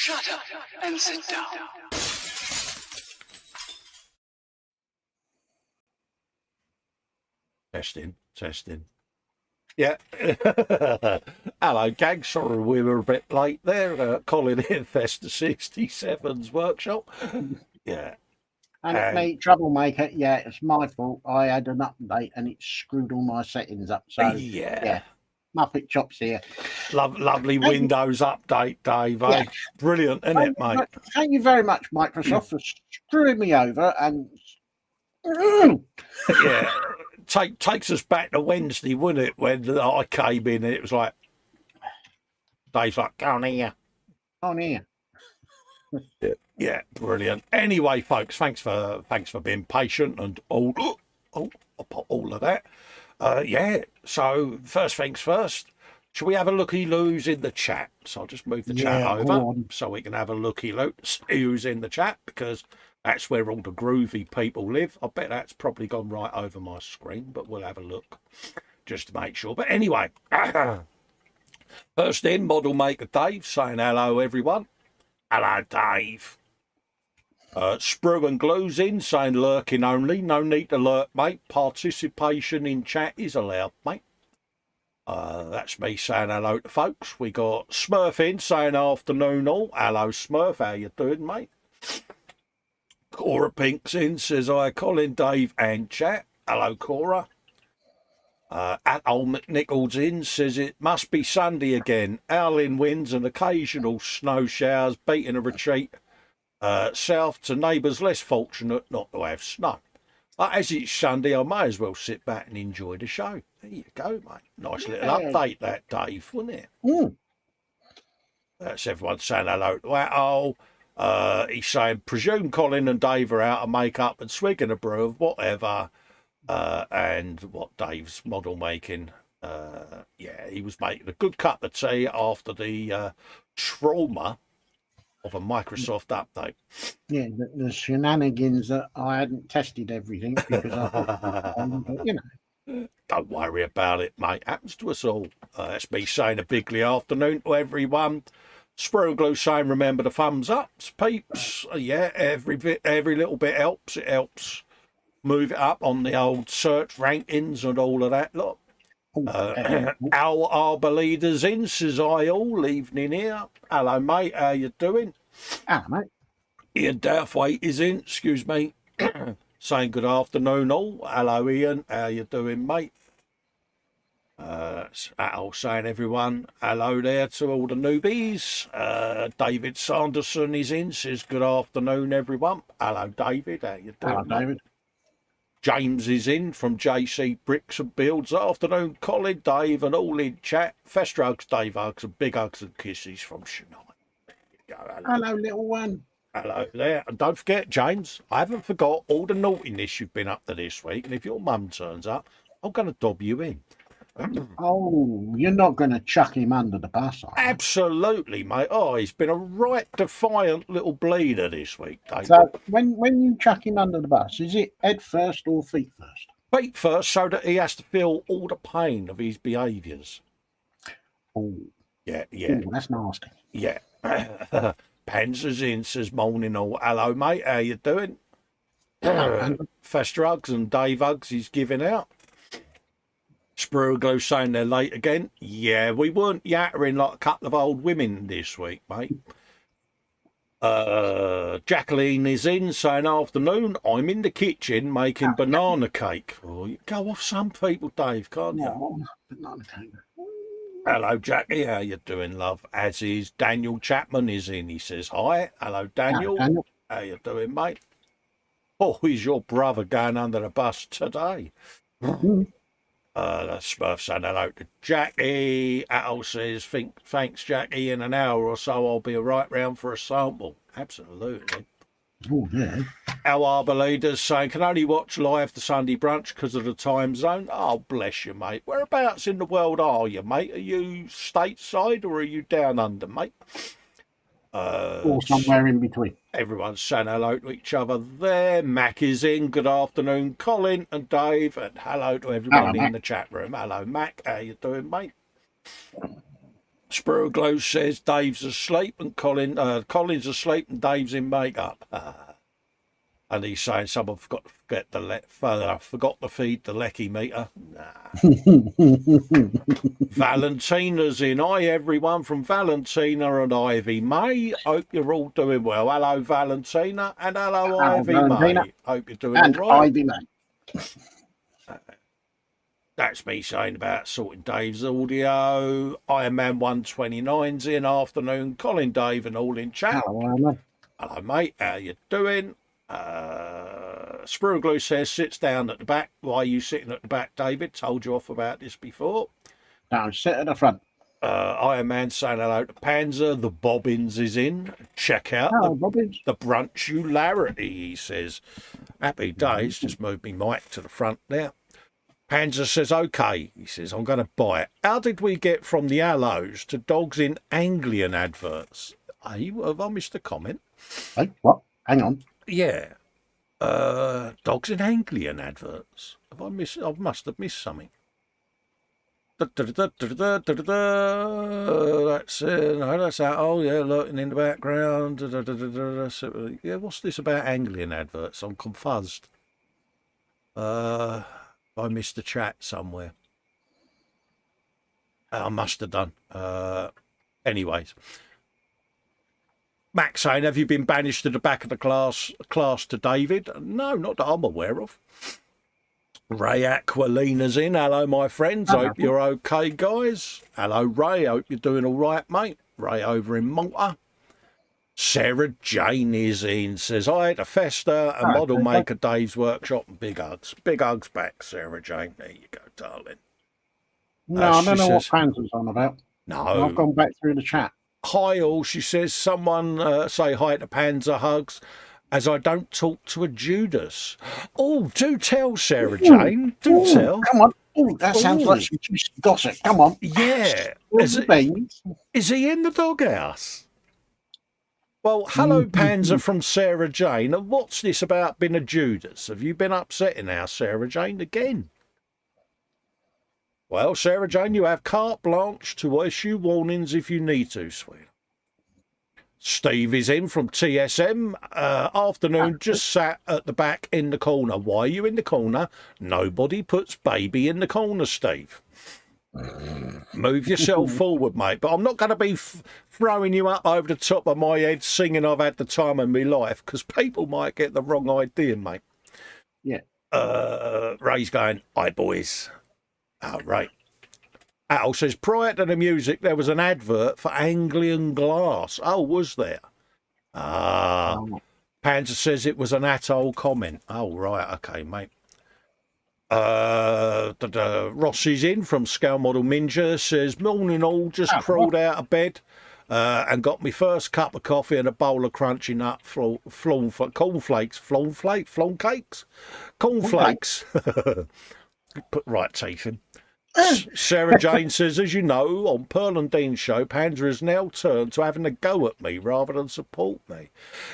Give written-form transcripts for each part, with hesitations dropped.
Shut up and sit down. Testing. Yeah. Hello, gang. Sorry we were a bit late there. Colin in Festa 67's workshop. Yeah. And it's me, Troublemaker. Yeah, it's my fault. I had an update and it screwed all my settings up. So, yeah. Muppet Chops here. Lovely Windows update, Dave. Yeah. Eh? Brilliant, isn't it, mate? Thank you very much, Microsoft, for screwing me over. And yeah, takes us back to Wednesday, wouldn't it? When I came in, and it was like Dave's like, "Go on here, on here." Yeah, brilliant. Anyway, folks, thanks for being patient and all of that. Yeah, so first things first, shall we have a looky-loos in the chat? So I'll just move the chat over so we can have a looky-loos who's in the chat, because that's where all the groovy people live. I bet that's probably gone right over my screen, but we'll have a look just to make sure. But anyway, first in, Model Maker Dave saying hello, everyone. Hello, Dave. Sprue and Glue's in saying lurking only. No need to lurk, mate. Participation in chat is allowed, mate. That's me saying hello to folks. We got Smurf in saying afternoon all. Hello, Smurf. How you doing, mate? Cora Pink's in, says hi, Colin, Dave and chat. Hello, Cora. Old McNichols in, says it must be Sunday again. Howling winds and occasional snow showers beating a retreat south to neighbours less fortunate not to have snow. But as it's Sunday, I may as well sit back and enjoy the show. There you go, mate. Nice little update that, Dave, wasn't it? Mm. That's everyone saying hello to that. He's saying, presume Colin and Dave are out to make up and swigging a brew of whatever. And what Dave's model making. Yeah, he was making a good cup of tea after the trauma of a Microsoft update. Yeah, the shenanigans that I hadn't tested everything because but, you know. Don't worry about it, mate. Happens to us all. That's me saying a bigly afternoon to everyone. Sprue saying, remember the thumbs ups, peeps. Yeah, every little bit helps. It helps move it up on the old search rankings and all of that. Look. Al Arbor Leaders in, says I all evening here. Hello, mate. How you doing? Hello, mate. Ian Douthwaite is in, excuse me. Saying good afternoon all. Hello, Ian. How you doing, mate? Al saying everyone hello there to all the newbies. David Sanderson is in, says good afternoon, everyone. Hello, David. How you doing? Hello, David. James is in from JC Bricks and Builds. Afternoon, Colin, Dave, and all in chat. Festa hugs, Dave hugs, and big hugs and kisses from Shania. Hello, little one. Hello there. And don't forget, James, I haven't forgot all the naughtiness you've been up to this week. And if your mum turns up, I'm going to dob you in. Oh, you're not going to chuck him under the bus, are you? Absolutely, mate. Oh, he's been a right defiant little bleeder this week, Dave. So when you chuck him under the bus, is it head first or feet first? Feet first, so that he has to feel all the pain of his behaviours. Oh. Yeah. Ooh, that's nasty. Yeah. Panzer's in, says morning all. Hello, mate. How you doing? Festa hugs and Dave hugs he's giving out. Sprue saying they're late again. Yeah, we weren't yattering like a couple of old women this week, mate. Jacqueline is in, saying afternoon. I'm in the kitchen making banana cake. Oh, you go off some people, Dave, can't you? No, banana cake. Hello, Jackie. How you doing, love? As is Daniel Chapman is in. He says hi. Hello, Daniel. Hello, Daniel. How you doing, mate? Oh, is your brother going under the bus today? Smurf saying hello to Jackie. Al says, thanks, Jackie. In an hour or so, I'll be right round for a sample. Absolutely. Oh, yeah. Al Arbor Leaders saying, can only watch live the Sunday Brunch because of the time zone. Oh, bless you, mate. Whereabouts in the world are you, mate? Are you stateside or are you down under, mate? Or somewhere in between. Everyone's saying hello to each other there. Mac is in. Good afternoon, Colin and Dave. And hello to everyone in the chat room. Hello, Mac. How you doing, mate? Spurglow says Dave's asleep and Colin's asleep and Dave's in makeup. And he's saying someone forgot to feed the lecky meter. Nah. Valentina's in. Hi everyone from Valentina and Ivy May. Hope you're all doing well. Hello Valentina and hello Ivy Valentina. May. Hope you're doing And all right. Ivy May. That's me saying about sorting Dave's audio. Iron Man 129's in. Afternoon. Colin Dave and all in chat. Hello mate. How you doing? Spruglue says sits down at the back. Why are you sitting at the back, David? Told you off about this before. Down, sit at the front. Iron Man saying hello to Panzer. The Bobbins is in. Check out the Brunchularity, he says. Happy days. Just moved me mic to the front there. Panzer says, okay. He says, I'm going to buy it. How did we get from the Allos to dogs in Anglian adverts? Hey, have I missed a comment? Hey, what? Hang on. Yeah. Dogs in Anglian adverts. I must have missed something. That's no, that's out. Oh yeah, lurking in the background. Yeah, what's this about Anglian adverts? I'm confused. I missed the chat somewhere. I must have done. Anyways. Max saying, have you been banished to the back of the class to David? No, not that I'm aware of. Ray Aquilina's in. Hello, my friends. Hope you're okay, guys. Hello, Ray. Hope you're doing all right, mate. Ray over in Malta. Sarah Jane is in. Says, I had a Festa, a model maker, Dave's workshop, and big hugs. Big hugs back, Sarah Jane. There you go, darling. No, I don't know what Panzer's on about. No. I've gone back through the chat. Hi all, she says, someone say hi to Panzer hugs, as I don't talk to a Judas. Oh, do tell, Sarah Jane. Do tell. Come on. Oh, that sounds like some juicy gossip. Come on. Yeah. Is he in the doghouse? Well, hello, Panzer from Sarah Jane. And what's this about being a Judas? Have you been upsetting our Sarah Jane again? Well, Sarah Jane, you have carte blanche to issue warnings if you need to, sweetheart. Steve is in from TSM. Afternoon, just sat at the back in the corner. Why are you in the corner? Nobody puts baby in the corner, Steve. Move yourself forward, mate. But I'm not going to be throwing you up over the top of my head singing I've had the time of my life, because people might get the wrong idea, mate. Yeah. Ray's going, hi, boys. Oh, right. Al says, prior to the music, there was an advert for Anglian glass. Oh, was there? Panzer says it was an atoll comment. Oh, right. Okay, mate. Rossi's in from Scale Model Ninja. Says, morning all, just crawled out of bed and got my first cup of coffee and a bowl of crunchy nut cornflakes. Cornflakes. Put right teeth in. Sarah Jane says, as you know, on Pearl and Dean's show, Panzer has now turned to having a go at me rather than support me.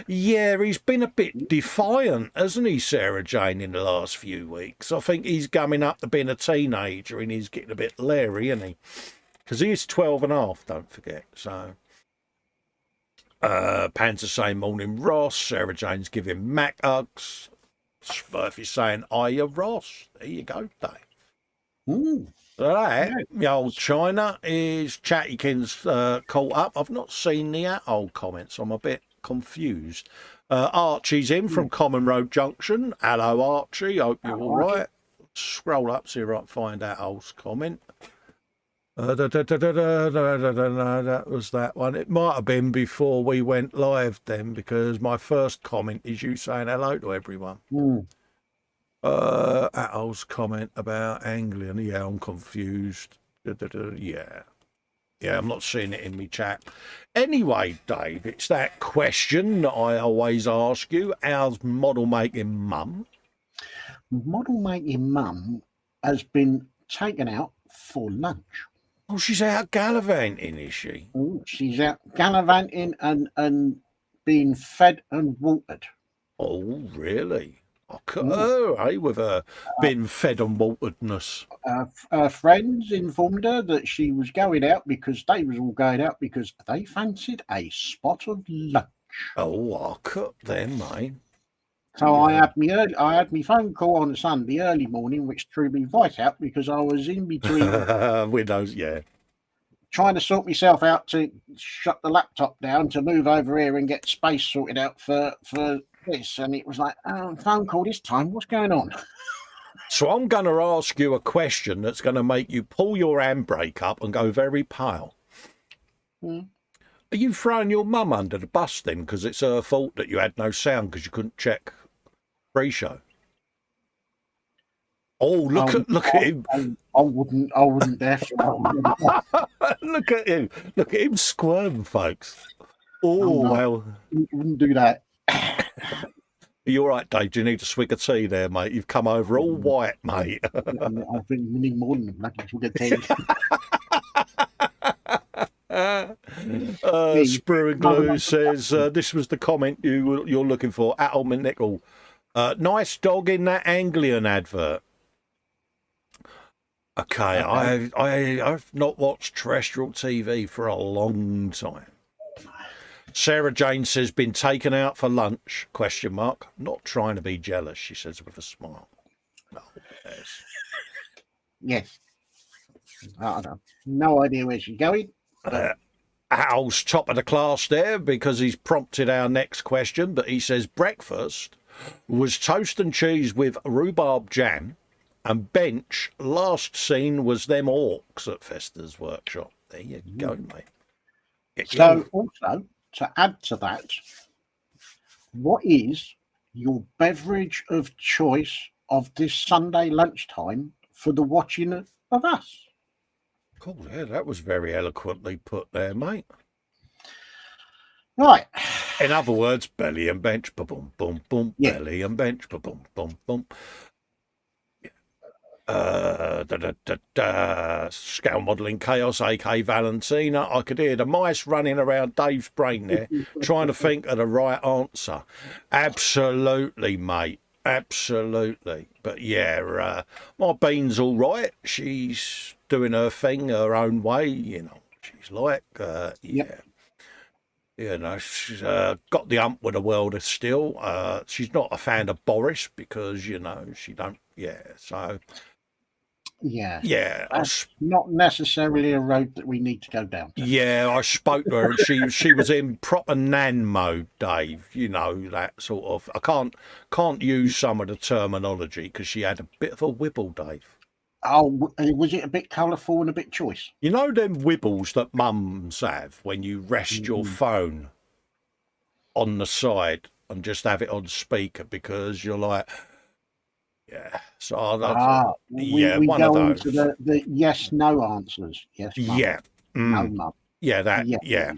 Yeah, he's been a bit defiant, hasn't he, Sarah Jane, in the last few weeks? I think he's gumming up to being a teenager and he's getting a bit leery, isn't he? Because he is 12 and a half, don't forget. So, Panzer saying, morning, Ross. Sarah Jane's giving Mac hugs. Smurfy's saying, hiya, Ross. There you go, Dave. Ooh. That, the old China is Chattykins caught up. I've not seen the old comments. I'm a bit confused. Archie's in from Common Road Junction. Hello, Archie. Hope you're all right. Scroll up, see if I can find that old comment. That was that one. It might have been before we went live then, because my first comment is you saying hello to everyone. Atol's comment about Anglian. Yeah, I'm confused. Yeah, I'm not seeing it in me chat. Anyway, Dave, it's that question that I always ask you. How's model making mum? Model making mum has been taken out for lunch. Oh, she's out gallivanting, is she? Oh, she's out gallivanting and being fed and watered. Oh, really? her, with her being fed and wateredness. Her friends informed her that she was going out because they was all going out because they fancied a spot of lunch. Oh, I cut then, mate. So I had my phone call on Sunday early morning, which threw me right out because I was in between Windows, yeah. trying to sort myself out to shut the laptop down to move over here and get space sorted out for this, and it was like, oh, phone call this time. What's going on? So I'm going to ask you a question that's going to make you pull your handbrake up and go very pale. Are you throwing your mum under the bus then? Because it's her fault that you had no sound because you couldn't check pre-show. Oh, look at him! I wouldn't dare. Look at him squirm, folks. Oh, well, wouldn't do that. Are you all right, Dave? Do you need a swig of tea there, mate? You've come over all white, mate. I think we need more than a bloody swig of tea. Sprue and Glue says this was the comment you're looking for. Adelman Nickel, nice dog in that Anglian advert. Okay, I've not watched terrestrial TV for a long time. Sarah Jane says, been taken out for lunch, ? Not trying to be jealous, she says with a smile. No, yes. I don't know. No idea where she's going. Al's top of the class there because he's prompted our next question, but he says breakfast was toast and cheese with rhubarb jam, and bench last seen was them orcs at Festa's workshop. There you go, mate. So also, to add to that, what is your beverage of choice of this Sunday lunchtime for the watching of us? Cool, yeah, that was very eloquently put there, mate. Right. In other words, belly and bench, boom, boom, boom, yeah. Belly and bench, boom, boom, boom. Scale modelling chaos, AK Valentina. I could hear the mice running around Dave's brain there, trying to think of the right answer. Absolutely, mate. Absolutely. But yeah, my bean's all right. She's doing her thing her own way, you know. She's like, Yep. You know, she's got the hump with the world still. She's not a fan of Boris because, you know, she don't, so... Yeah, that's not necessarily a road that we need to go down. Yeah, I spoke to her and she was in proper nan mode, Dave. You know, that sort of. I can't use some of the terminology because she had a bit of a wibble, Dave. Oh, was it a bit colourful and a bit choice? You know them wibbles that mums have when you rest your phone on the side and just have it on speaker because you're like. Yeah, so we one go of those. Into the yes/no answers. Yes, mum. Yeah, no, mum. Yeah, that. Yeah.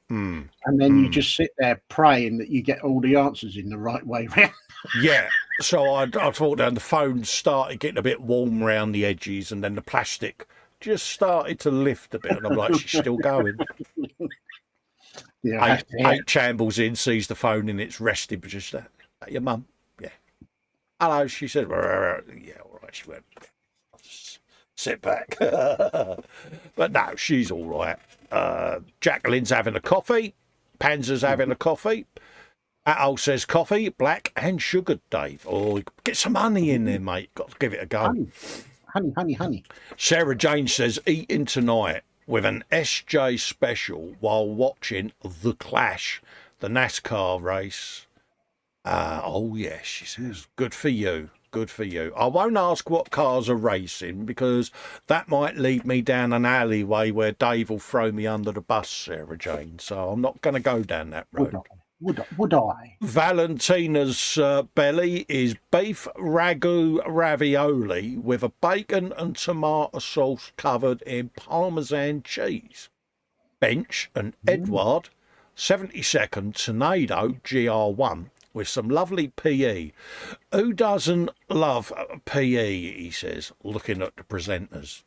And then you just sit there praying that you get all the answers in the right way round. Yeah. So I thought down the phone started getting a bit warm around the edges, and then the plastic just started to lift a bit, and I'm like, she's still going. Yeah, eight chambles in, sees the phone in its resting position. Your mum. Hello, she said, yeah, all right, she went, sit back. But no, she's all right. Jacqueline's having a coffee. Panzer's having a coffee. Atul says coffee, black and sugared, Dave. Oh, get some honey in there, mate. Got to give it a go. Honey. Sarah Jane says eating tonight with an SJ special while watching The Clash, the NASCAR race. Oh, yes, she says, good for you. Good for you. I won't ask what cars are racing because that might lead me down an alleyway where Dave will throw me under the bus, Sarah Jane. So I'm not going to go down that road. Would I? Valentina's belly is beef ragu ravioli with a bacon and tomato sauce covered in Parmesan cheese. Bench and Edward, 72nd Tornado GR1. With some lovely PE. Who doesn't love PE, he says, looking at the presenters.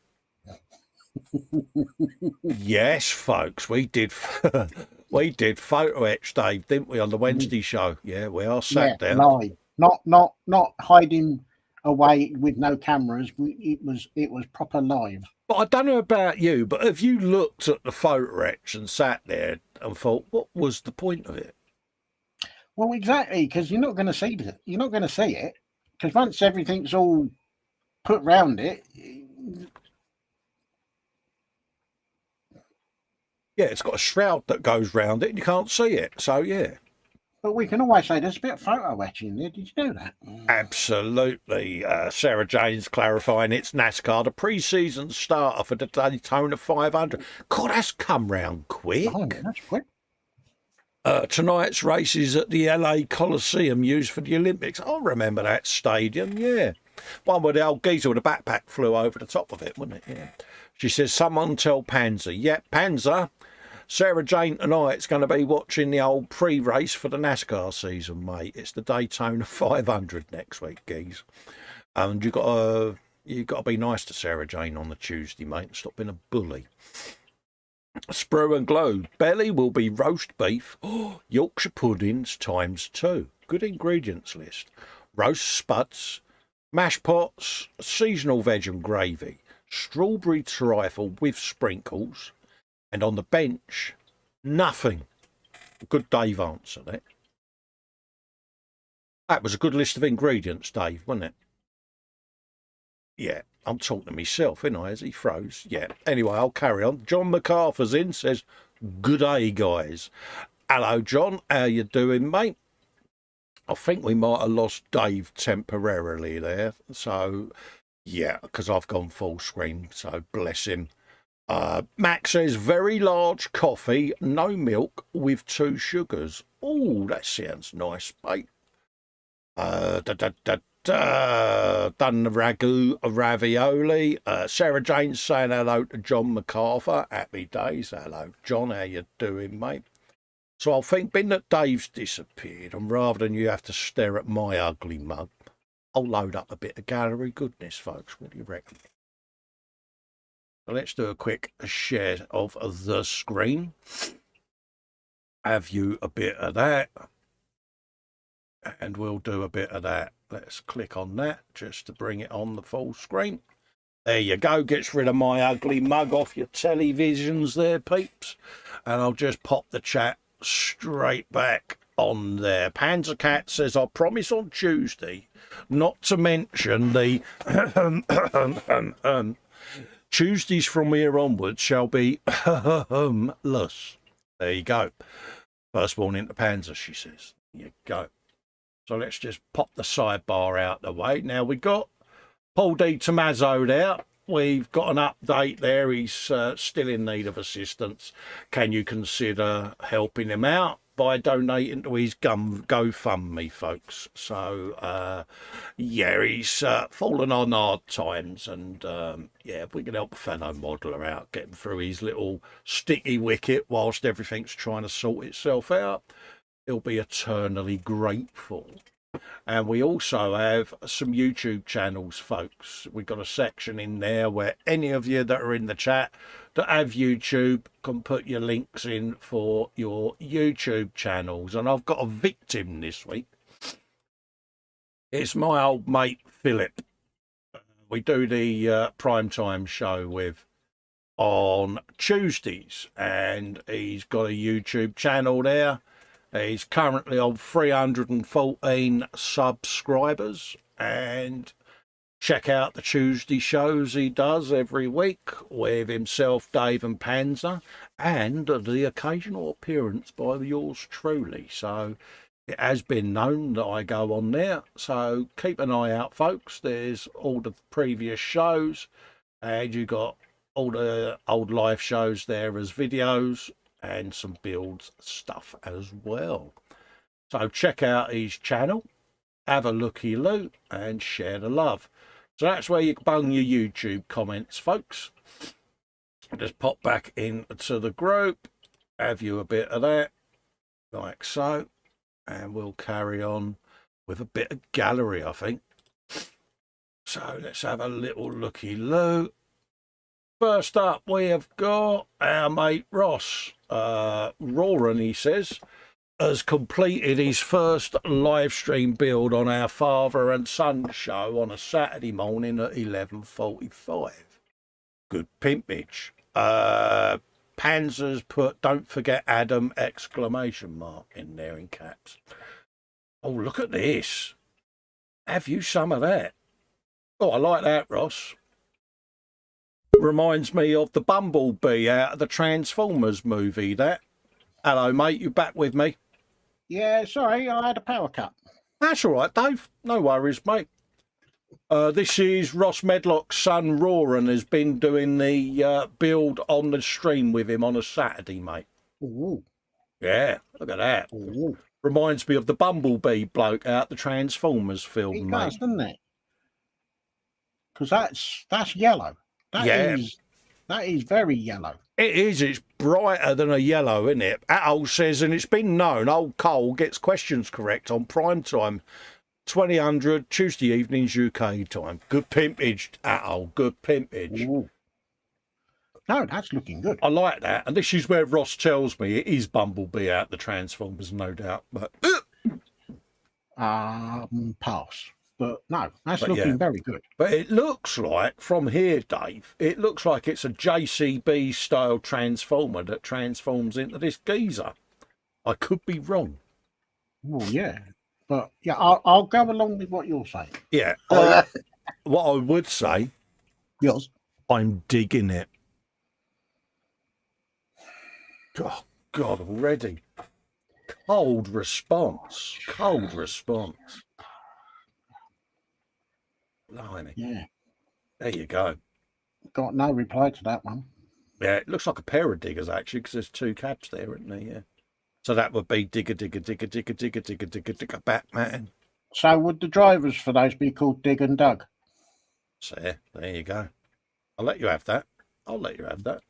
Yes, folks, we did photo etch, Dave, didn't we, on the Wednesday show? Yeah, we are sat there. Live. Not hiding away with no cameras. It was proper live. But I don't know about you, but have you looked at the photo etch and sat there and thought, what was the point of it? Well, exactly, because you're not going to see it. You're not going to see it because once everything's all put round it. Yeah, it's got a shroud that goes round it and you can't see it. So, yeah. But we can always say there's a bit of photo etching there. Did you know that? Absolutely. Sarah Jane's clarifying it's NASCAR, the pre-season starter for the Daytona 500. God, that's come round quick. Oh, that's quick. Tonight's race is at the LA Coliseum used for the Olympics. I remember that stadium, yeah. One where the old geezer with a backpack flew over the top of it, wasn't it? Yeah. She says, someone tell Panzer. Yep, Panzer. Sarah Jane tonight's going to be watching the old pre-race for the NASCAR season, mate. It's the Daytona 500 next week, geez. And you got to be nice to Sarah Jane on the Tuesday, mate, and stop being a bully. Sprue and Glow. Belly will be roast beef. Oh, Yorkshire puddings ×2. Good ingredients list. Roast spuds, mash pots, seasonal veg and gravy, strawberry trifle with sprinkles, and on the bench, nothing. Good Dave answered it. That was a good list of ingredients, Dave, wasn't it? Yeah, I'm talking to myself, ain't I, as he froze. Yeah, anyway, I'll carry on. John MacArthur's in, says, good day, guys. Hello, John. How you doing, mate? I think we might have lost Dave temporarily there. So, yeah, because I've gone full screen, so bless him. Max says, very large coffee, no milk, with 2 sugars. Oh, that sounds nice, mate. Done the ravioli. Sarah Jane's saying hello to John MacArthur. Happy days. Hello, John. How you doing, mate? So I think, being that Dave's disappeared, and rather than you have to stare at my ugly mug, I'll load up a bit of gallery goodness, folks. What do you reckon? So let's do a quick share of the screen. Have you a bit of that? And we'll do a bit of that. Let's click on that just to bring it on the full screen. There you go. Gets rid of my ugly mug off your televisions there, peeps. And I'll just pop the chat straight back on there. Panzer Cat says, I promise on Tuesday not to mention the Tuesdays from here onwards shall be less. There you go. Firstborn into Panzer, she says. There you go. So let's just pop the sidebar out the way. Now we've got Paul D. Tommaso there. We've got an update there. He's still in need of assistance. Can you consider helping him out by donating to his GoFundMe, folks? So, yeah, he's fallen on hard times. And, yeah, if we can help a fellow modeller out, get him through his little sticky wicket whilst everything's trying to sort itself out, he'll be eternally grateful. And we also have some YouTube channels, folks. We've got a section in there where any of you that are in the chat that have YouTube can put your links in for your YouTube channels. And I've got a victim this week. It's my old mate, Philip. We do the primetime show with on Tuesdays. And he's got a YouTube channel there. He's currently on 314 subscribers, and check out the Tuesday shows he does every week with himself, Dave and Panzer, and the occasional appearance by yours truly. So it has been known that I go on there, so keep an eye out, folks. There's all the previous shows, and you got all the old live shows there as videos, and some builds stuff as well. So check out his channel, have a looky-loo, and share the love. So that's where you bung your YouTube comments, folks. Just pop back into the group, have you a bit of that, like so, and we'll carry on with a bit of gallery, I think. So let's have a little looky-loo. First up, we have got our mate Ross. Roran, he says, has completed his first live stream build on our father and son show on a Saturday morning at 11:45. Good pimpage. Panzer's put "Don't forget Adam!" exclamation mark in there in caps. Oh, look at this. Have you some of that? Oh, I like that, Ross. Reminds me of the Bumblebee out of the Transformers movie, that. Hello, mate, you back with me? Yeah, sorry, I had a power cut. That's all right, Dave. No worries, mate. This is Ross Medlock's son, Roran, has been doing the build on the stream with him on a Saturday, mate. Ooh. Yeah, look at that. Ooh. Reminds me of the Bumblebee bloke out the Transformers film, It mate. does, doesn't it? Because that's yellow. That is very yellow. It is. It's brighter than a yellow, isn't it? Atol says, and it's been known, old Cole gets questions correct on prime time, 2000 Tuesday evenings UK time. Good pimpage, Atol. Good pimpage. Ooh. No, that's looking good. I like that. And this is where Ross tells me it is Bumblebee out the Transformers, no doubt. But pass. But no, that's looking very good. But it looks like, from here, Dave, it looks like it's a JCB style transformer that transforms into this geezer. I could be wrong. Oh yeah, but yeah, I'll go along with what you're saying. Yeah. What I would say, Yes, I'm digging it. Oh, God, already. Cold response. Cold response. Blimey. yeah. There you go. Got no reply to that one. Yeah, it looks like a pair of diggers, actually, because there's two cabs there, isn't there? Yeah. So that would be digger, digger, digger, digger, digger, digger, digger, digger, Batman. So would the drivers for those be called Dig and Doug? So there you go. I'll let you have that. I'll let you have that.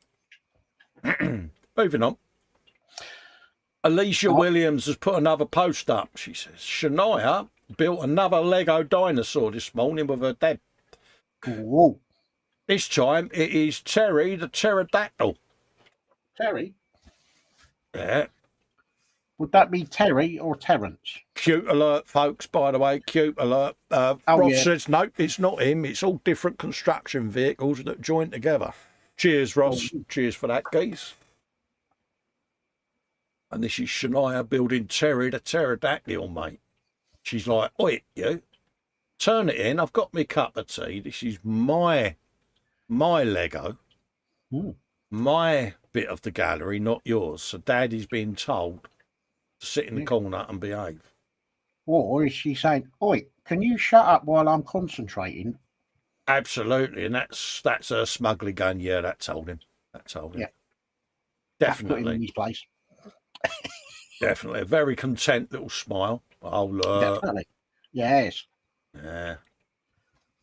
Moving on. Alicia Williams has put another post up. She says, Shania built another Lego dinosaur this morning with her dad. Whoa. This time it is Terry the pterodactyl. Terry? Yeah. Would that be Terry or Terence? Cute alert, folks, by the way. Cute alert. Ross says, no, it's not him. It's all different construction vehicles that join together. Cheers, Ross. Oh. Cheers for that, geese. And this is Shania building Terry the pterodactyl, mate. She's like, oi, you. Turn it in. I've got me cup of tea. This is my Lego. My bit of the gallery, not yours. So Daddy's being told to sit in the corner and behave. Or is she saying, oi, can you shut up while I'm concentrating? Absolutely. And that's her smugly going, yeah, that told him. That told him. Yeah. Definitely. Put him in his place. Definitely. A very content little smile. Oh, look. Definitely. Yes. Yeah.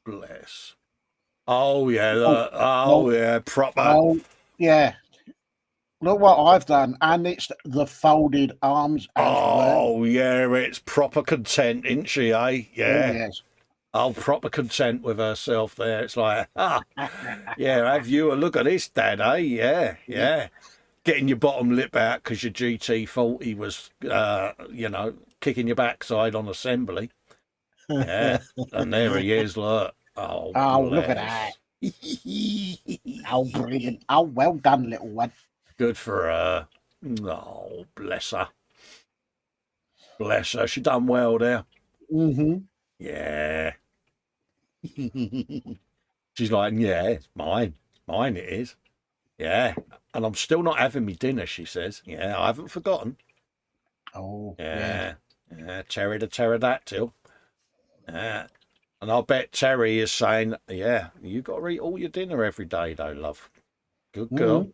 Bless. Oh, yeah. Look. Oh, yeah. Proper. Oh, yeah. Look what I've done. And it's the folded arms as well. Oh, yeah. It's proper content, isn't she, eh? Yeah. Oh, yes. Oh, proper content with herself there. It's like, yeah, have you a look at this, Dad, eh? Yeah, yeah. Getting your bottom lip out because your GT40 was, kicking your backside on assembly. Yeah, and there he is, look. Oh, look at that. Oh, brilliant. Oh, well done, little one. Good for her. Oh, bless her. Bless her. She done well there. Mm-hmm. Yeah. She's like, yeah, it's mine. Mine it is. Yeah. And I'm still not having me dinner, she says. Yeah, I haven't forgotten. Oh, yeah. Yeah, Terry the pterodactyl. Yeah. And I bet Terry is saying, yeah, you got to eat all your dinner every day, though, love. Good girl. Mm-hmm.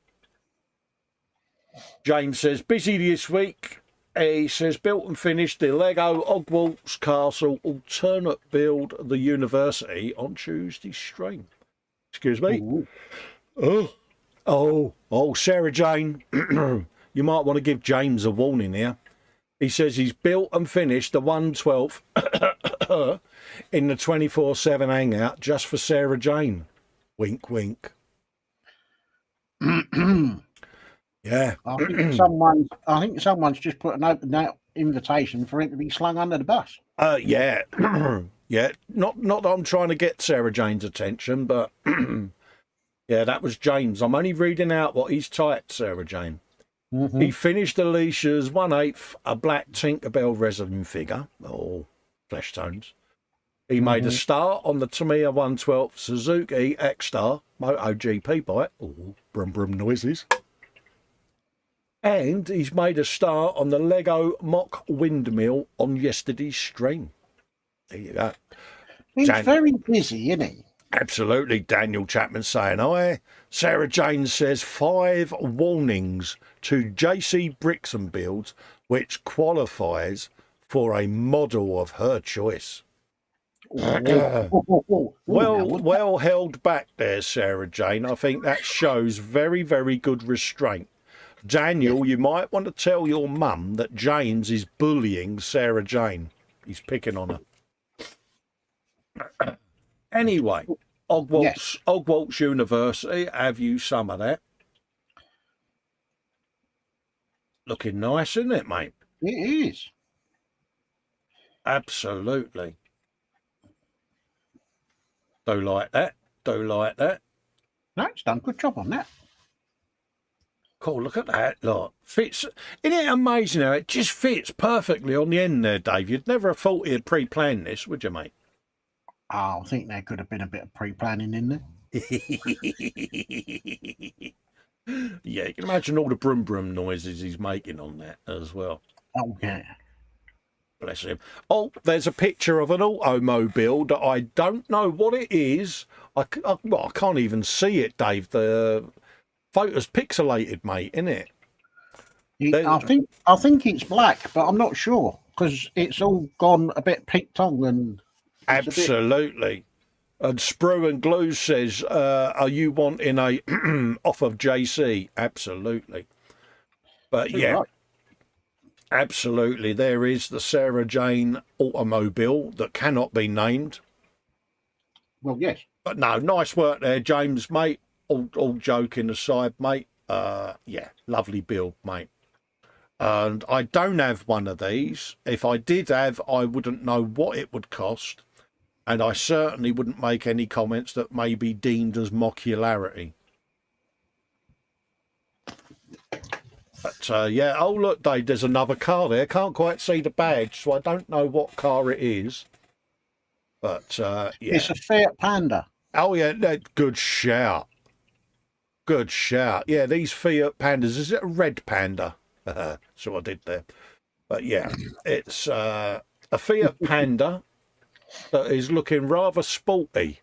James says, busy this week. He says, built and finished the Lego Hogwarts Castle alternate build the university on Tuesday stream. Excuse me. Ooh. Oh, Sarah Jane. You might want to give James a warning here. He says he's built and finished the 1/12 in the 24/7 hangout just for Sarah Jane. Wink, wink. Yeah. I think someone's just put an open out invitation for it to be slung under the bus. Yeah. Yeah. Not that I'm trying to get Sarah Jane's attention, but yeah, that was James. I'm only reading out what he's typed, Sarah Jane. Mm-hmm. He finished Alicia's 1/8 a black Tinkerbell resin figure, or flesh tones. He made a start on the Tamiya 1/12 Suzuki X-Star MotoGP bike. Oh, brum brum noises. And he's made a start on the Lego mock windmill on yesterday's stream. There you go. He's very busy, isn't he? Absolutely, Daniel Chapman saying, "Hi." Sarah Jane says 5 warnings to JC Bricks and Builds, which qualifies for a model of her choice. Well held back there, Sarah Jane. I think that shows very, very good restraint. Daniel, you might want to tell your mum that James is bullying Sarah Jane. He's picking on her. Anyway, Hogwarts University, have you some of that? Looking nice, isn't it, mate? It is. Absolutely. Do like that. Do like that. No, it's done a good job on that. Cool, look at that. Look, fits. Isn't it amazing how it just fits perfectly on the end there, Dave? You'd never have thought he'd pre-planned this, would you, mate? Oh, I think there could have been a bit of pre-planning in there. Yeah, you can imagine all the brum brum noises he's making on that as well. Oh, yeah. Bless him. Oh, there's a picture of an automobile that I don't know what it is. I can't even see it, Dave. The photo's pixelated, mate, isn't it? I think it's black, but I'm not sure because it's all gone a bit peaked on and absolutely. And Sprue and Glue says, "Are you wanting a off of JC?" Absolutely. But yeah, right. Absolutely. There is the Sarah Jane automobile that cannot be named. Well, yes. But no, nice work there, James, mate. All joking aside, mate. Yeah, lovely build, mate. And I don't have one of these. If I did have, I wouldn't know what it would cost. And I certainly wouldn't make any comments that may be deemed as mockularity. But yeah, oh look, Dave, there's another car there. Can't quite see the badge, so I don't know what car it is. But yeah. It's a Fiat Panda. Oh yeah, good shout. Good shout. Yeah, these Fiat Pandas, is it a red panda? That's what I did there. But yeah, it's a Fiat Panda that is looking rather sporty.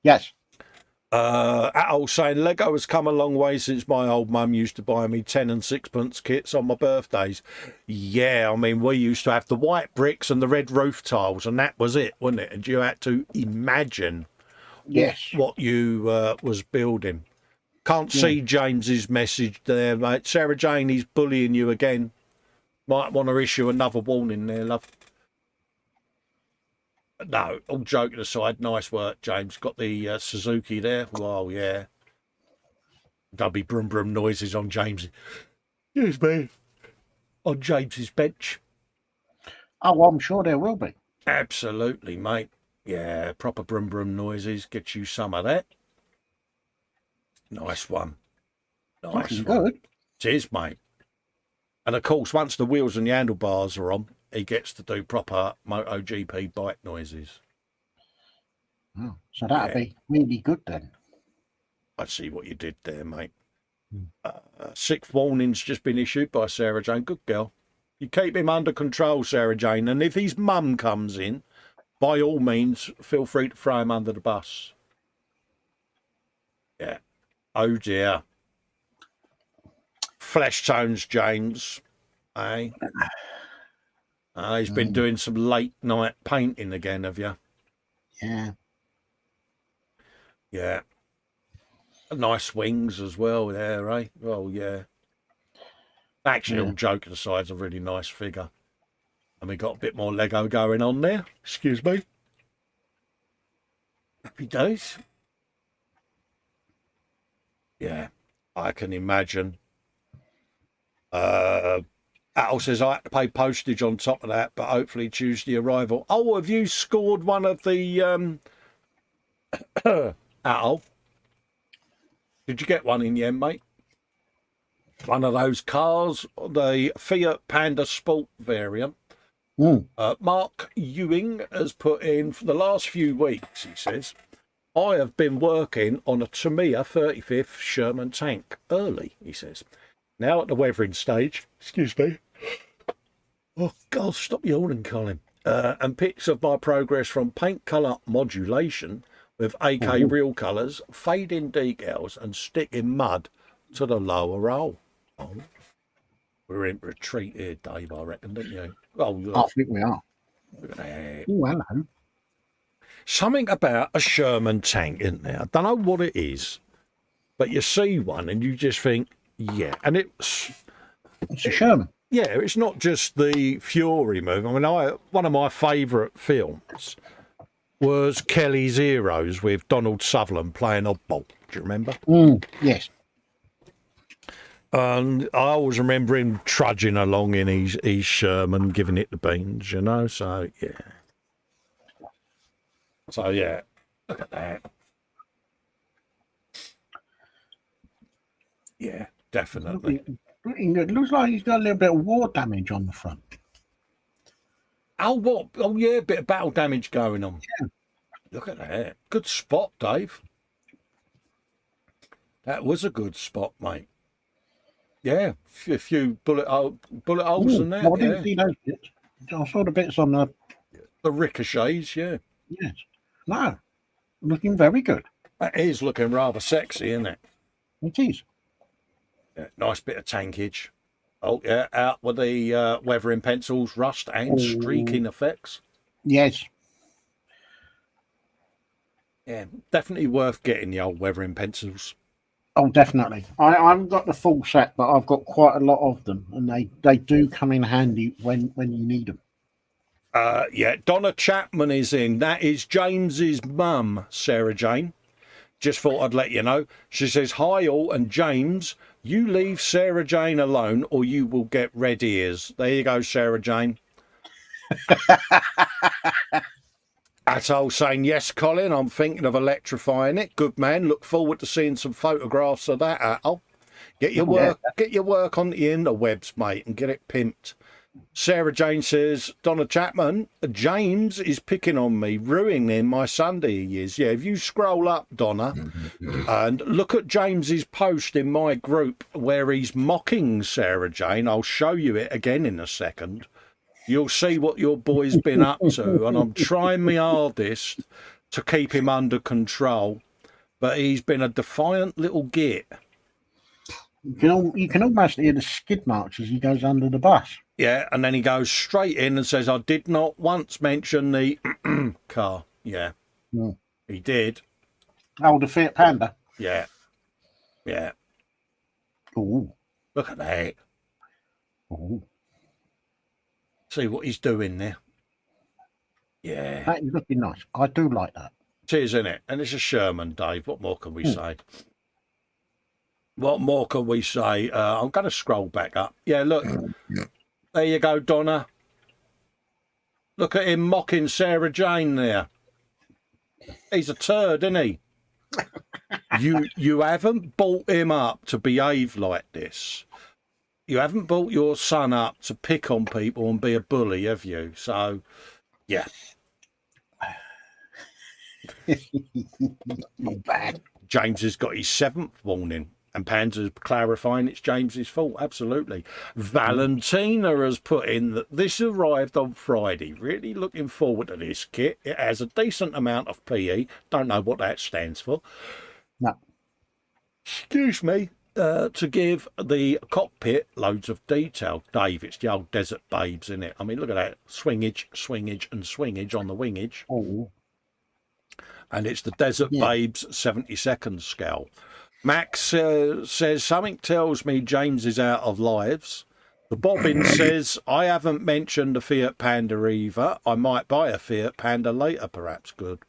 Yes. Atol saying Lego has come a long way since my old mum used to buy me 10 and 6pence kits on my birthdays. Yeah, I mean, we used to have the white bricks and the red roof tiles, and that was it, wasn't it? And you had to imagine what you was building. Can't see James's message there, mate. Sarah Jane, he's bullying you again. Might want to issue another warning there, love. No, all joking aside, nice work, James. Got the Suzuki there. Well, yeah. There'll be brum brum noises on James. Excuse me. On James's bench. Oh, I'm sure there will be. Absolutely, mate. Yeah, proper brum brum noises. Get you some of that. Nice one. Nice one. Good. It is, mate. And of course, once the wheels and the handlebars are on, he gets to do proper MotoGP bike noises. Oh, so that'd be really good then. I see what you did there, mate. 6th warning's just been issued by Sarah Jane. Good girl. You keep him under control, Sarah Jane. And if his mum comes in, by all means, feel free to throw him under the bus. Yeah. Oh, dear. Flesh tones, James. Eh? He's been doing some late night painting again, have you? Yeah. Yeah. Nice wings as well there, eh? Oh, yeah. Actually, all joking aside, it's a really nice figure. And we got a bit more Lego going on there. Excuse me. Happy days. Yeah, I can imagine Al says I had to pay postage on top of that, but hopefully Tuesday arrival. Oh, have you scored one of the Al? Did you get one in the end, mate? One of those cars, the Fiat Panda Sport variant. Mark Ewing has put in for the last few weeks, he says, I have been working on a Tamiya 35th Sherman tank early, he says. Now at the weathering stage, excuse me. Oh, God, stop yawning, Colin. And pics of my progress from paint colour modulation with AK real colours, fading decals and sticking mud to the lower roll. Oh, we're in for a treat here, Dave, I reckon, don't you? Oh, look. I think we are. Look at that. Oh, hello. Something about a Sherman tank, isn't there? I don't know what it is, but you see one and you just think, yeah. And it's a Sherman. Yeah, it's not just the Fury movie. I mean, one of my favourite films was Kelly's Heroes with Donald Sutherland playing oddball. Do you remember? Yes. And I always remember him trudging along in his Sherman, giving it the beans, you know. So yeah. Look at that. Yeah, definitely. It looks like he's got a little bit of war damage on the front. Oh, what? Oh, yeah, a bit of battle damage going on. Yeah. Look at that. Good spot, Dave. That was a good spot, mate. Yeah, a few bullet holes in there. I didn't see those bits. I saw the bits on the ricochets, yeah. Yes. No, looking very good. That is looking rather sexy, isn't it? It is. Yeah, nice bit of tankage. Oh, yeah, out with the weathering pencils, rust and streaking effects. Yes. Yeah, definitely worth getting the old weathering pencils. Oh, definitely. I haven't got the full set, but I've got quite a lot of them, and they do come in handy when you need them. Yeah, Donna Chapman is in. That is James's mum, Sarah Jane. Just thought I'd let you know. She says, hi all, and James, you leave Sarah Jane alone or you will get red ears. There you go, Sarah Jane. Atoll saying, yes, Colin, I'm thinking of electrifying it. Good man. Look forward to seeing some photographs of that, Atoll. Get your work on the interwebs, mate, and get it pimped. Sarah Jane says, Donna Chapman, James is picking on me, ruining my Sunday he is. Yeah, if you scroll up, Donna, and look at James's post in my group where he's mocking Sarah Jane, I'll show you it again in a second. You'll see what your boy's been up to, and I'm trying my hardest to keep him under control, but he's been a defiant little git. You can almost hear the skid marks as he goes under the bus. Yeah, and then he goes straight in and says, I did not once mention the car. Yeah, he did. Oh, the Fiat Panda? Yeah. Oh. Look at that. Oh. See what he's doing there. Yeah. That is looking nice. I do like that. It is, isn't it? And it's a Sherman, Dave. What more can we say? What more can we say? I'm going to scroll back up. Yeah, look. There you go, Donna. Look at him mocking Sarah Jane there. He's a turd, isn't he? You haven't brought him up to behave like this. You haven't brought your son up to pick on people and be a bully, have you? So, yeah. Not bad. James has got his 7th warning. And Panzer's clarifying it's James's fault. Absolutely. Valentina has put in that this arrived on Friday. Really looking forward to this kit. It has a decent amount of PE. Don't know what that stands for. No. Excuse me. To give the cockpit loads of detail. Dave, it's the old Desert Babes, isn't it? I mean, look at that. Swingage, and swingage on the wingage. Oh. And it's the Desert Babes 72nd scale. Max says, something tells me James is out of lives. The Bobbin says, I haven't mentioned the Fiat Panda either. I might buy a Fiat Panda later, perhaps. Good.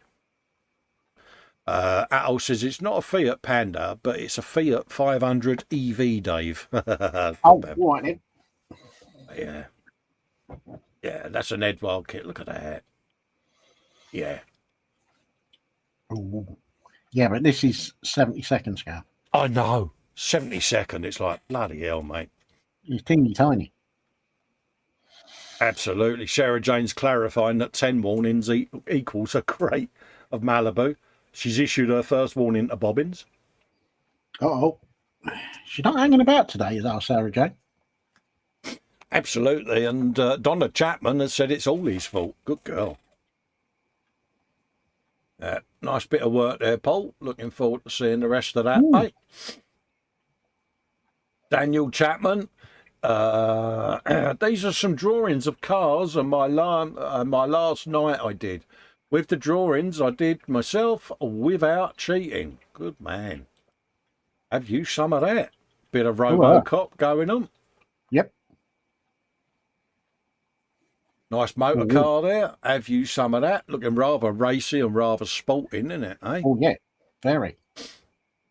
Atol says it's not a Fiat Panda, but it's a Fiat 500 EV, Dave. Oh, right then. Yeah. Yeah, that's an Edward kit. Look at that. Yeah. Ooh. Yeah, but this is 70-second scale. I know. 70-second. It's like, bloody hell, mate. It's teeny tiny. Absolutely. Sarah Jane's clarifying that 10 warnings equals a crate of Malibu. She's issued her first warning to Bobbins. Uh-oh. She's not hanging about today, is our Sarah Jane? Absolutely. And Donna Chapman has said it's all his fault. Good girl. Nice bit of work there, Paul. Looking forward to seeing the rest of that, mate. Daniel Chapman. These are some drawings of cars and my last night I did. With the drawings I did myself without cheating. Good man. Have you some of that? Bit of Robocop going on. Yep. Nice motor car there. Have you some of that? Looking rather racy and rather sporting, isn't it, eh? Oh, yeah. Very.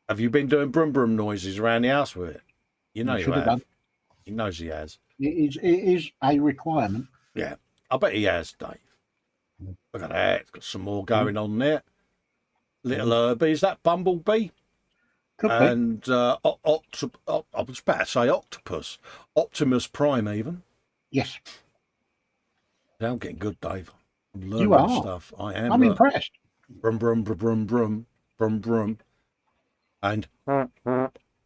Have you been doing brum brum noises around the house with it? You know you have. Done. He knows he has. It is a requirement. Yeah. I bet he has, Dave. Look at that. It's got some more going on there. Little Herbie. Is that Bumblebee? Could and I was about to say octopus. Optimus Prime, even. Yes. I'm getting good, Dave. I'm learning You are. stuff. I am. I'm impressed. Brum, brum, brum, brum, brum, brum, brum. And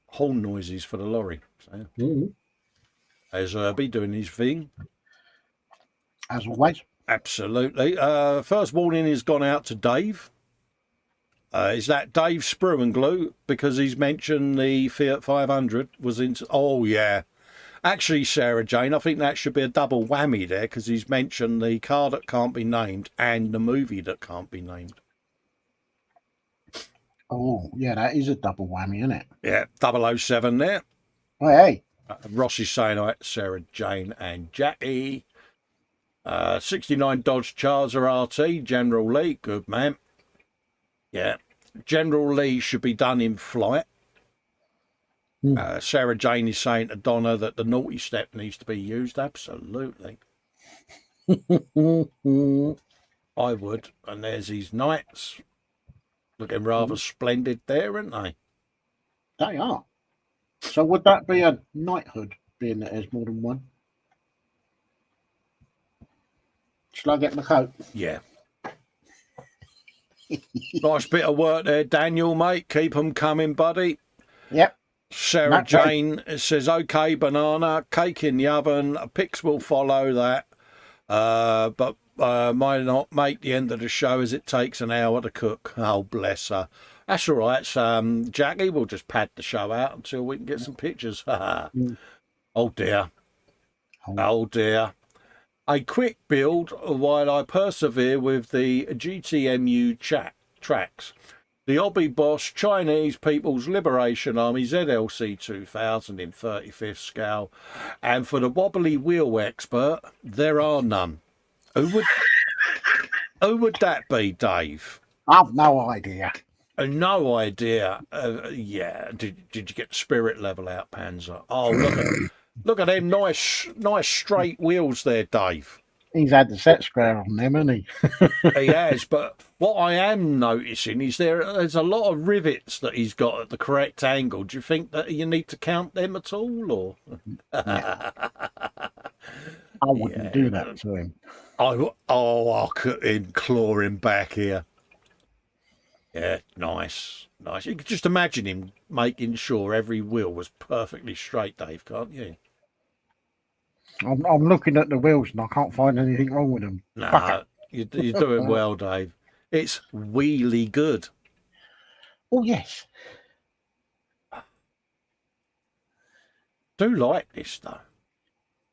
horn noises for the lorry. So, there's Herbie doing his thing. As always. Absolutely. First warning has gone out to Dave. Is that Dave Sprue and Glue? Because he's mentioned the Fiat 500 was into... Oh, yeah. Actually, Sarah Jane, I think that should be a double whammy there because he's mentioned the car that can't be named and the movie that can't be named. Oh, yeah, that is a double whammy, isn't it? Yeah, 007 there. Oh, hey. Ross is saying hi to Sarah Jane and Jackie. 69 Dodge Charger RT, General Lee. Good, man. Yeah. General Lee should be done in flight. Sarah Jane is saying to Donna that the naughty step needs to be used. Absolutely. I would. And there's these knights. Looking rather splendid there, aren't they? They are. So would that be a knighthood, being that there's more than one? Shall I get my coat? Yeah. Nice bit of work there, Daniel, mate. Keep them coming, buddy. Yep. Sarah Jane says, okay, banana, cake in the oven. Pics will follow that. But might not make the end of the show as it takes an hour to cook. Oh, bless her. That's all right, Jackie. We'll just pad the show out until we can get some pictures. Oh, dear. Oh, dear. A quick build while I persevere with the GTMU tracks. The Hobby Boss Chinese People's Liberation Army ZLC 2000 in 35th scale. And for the wobbly wheel expert, there are none. Who would that be, Dave? I've no idea. No idea. Yeah. Did you get the spirit level out, Panzer? Oh, look at them nice straight wheels there, Dave. He's had the set square on them, hasn't he? He has, but what I am noticing is there's a lot of rivets that he's got at the correct angle. Do you think that you need to count them at all, or? I wouldn't do that to him. I couldn't claw him back here. Yeah, nice. You could just imagine him making sure every wheel was perfectly straight, Dave, can't you? I'm looking at the wheels and I can't find anything wrong with them. No, you're doing well, Dave. It's really good. Oh, yes. Do like this, though.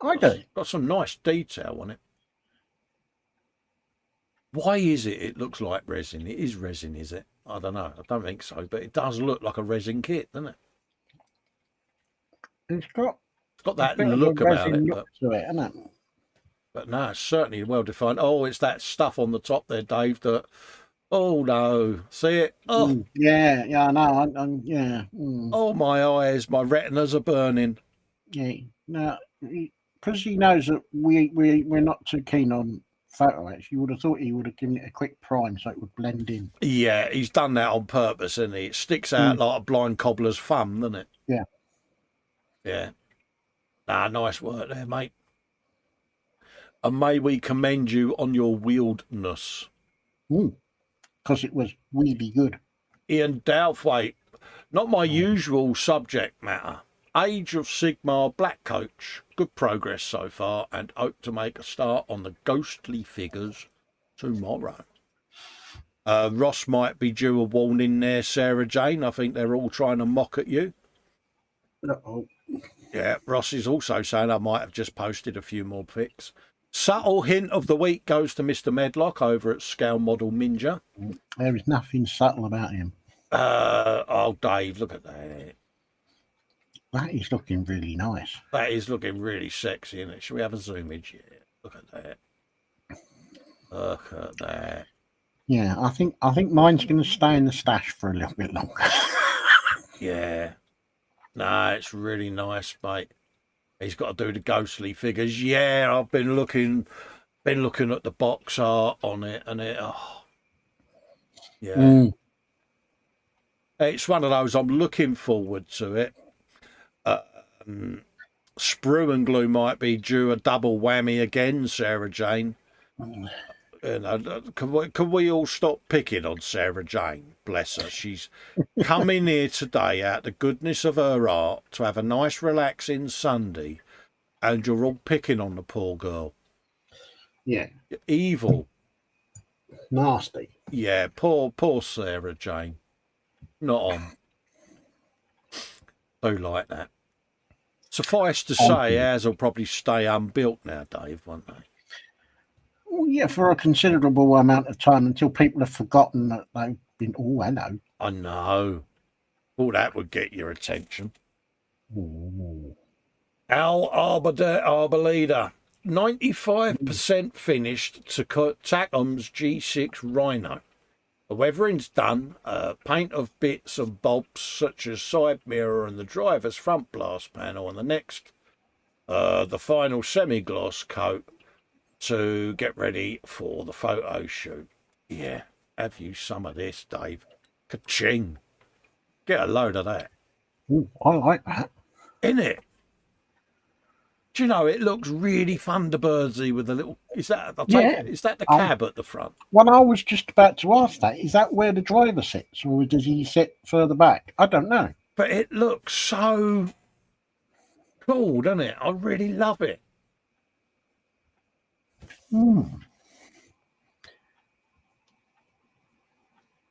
I do. Got some nice detail on it. Why is it? It looks like resin. It is resin, is it? I don't know. I don't think so, but it does look like a resin kit, doesn't it? It's got that look about it, isn't it? But no, it's certainly well defined. Oh, it's that stuff on the top there, Dave, that Oh no, see it? Oh, Yeah, I know. Yeah. oh, my eyes, my retinas are burning. Yeah. No, because he knows that we're not too keen on photo etch, you would have thought he would have given it a quick prime so it would blend in. Yeah, he's done that on purpose, isn't he? It sticks out like a blind cobbler's thumb, doesn't it? Yeah. Yeah. Ah, nice work there, mate. And may we commend you on your wieldness. Because it was really good. Ian Douthwaite, not my usual subject matter. Age of Sigmar Black Coach. Good progress so far, and hope to make a start on the ghostly figures tomorrow. Ross might be due a warning there, Sarah Jane. I think they're all trying to mock at you. Uh-oh. Yeah, Ross is also saying I might have just posted a few more pics. Subtle hint of the week goes to Mr. Medlock over at Scale Model Ninja. There is nothing subtle about him. Oh, Dave, look at that. That is looking really nice. That is looking really sexy, isn't it? Should we have a zoomage? Yeah, look at that. Look at that. Yeah, I think mine's going to stay in the stash for a little bit longer. Yeah. No, it's really nice, mate. He's got to do the ghostly figures. Yeah, I've been looking at the box art on it, and yeah. It's one of those, I'm looking forward to it. Sprue and Glue might be due a double whammy again, Sarah Jane. You know, can we all stop picking on Sarah Jane? Bless her. She's come in here today out the goodness of her heart to have a nice relaxing Sunday, and you're all picking on the poor girl. Yeah. Evil. Nasty. Yeah, poor Sarah Jane. Not on. Do like that. Suffice to say, ours will probably stay unbuilt now, Dave, won't they? Well, yeah, for a considerable amount of time until people have forgotten that they've been. Oh, hello. I know. All that would get your attention. Ooh. Al Arboleda, 95% finished to Tacom's G6 Rhino. The weathering's done. Paint of bits and bobs such as side mirror and the driver's front blast panel on the next. The final semi-gloss coat to get ready for the photo shoot. Yeah, have you some of this, Dave? Ka-ching. Get a load of that. Ooh, I like that. Innit? Do you know, it looks really Thunderbirdsy with a little... Is that the cab at the front? Well, I was just about to ask that. Is that where the driver sits, or does he sit further back? I don't know. But it looks so cool, doesn't it? I really love it.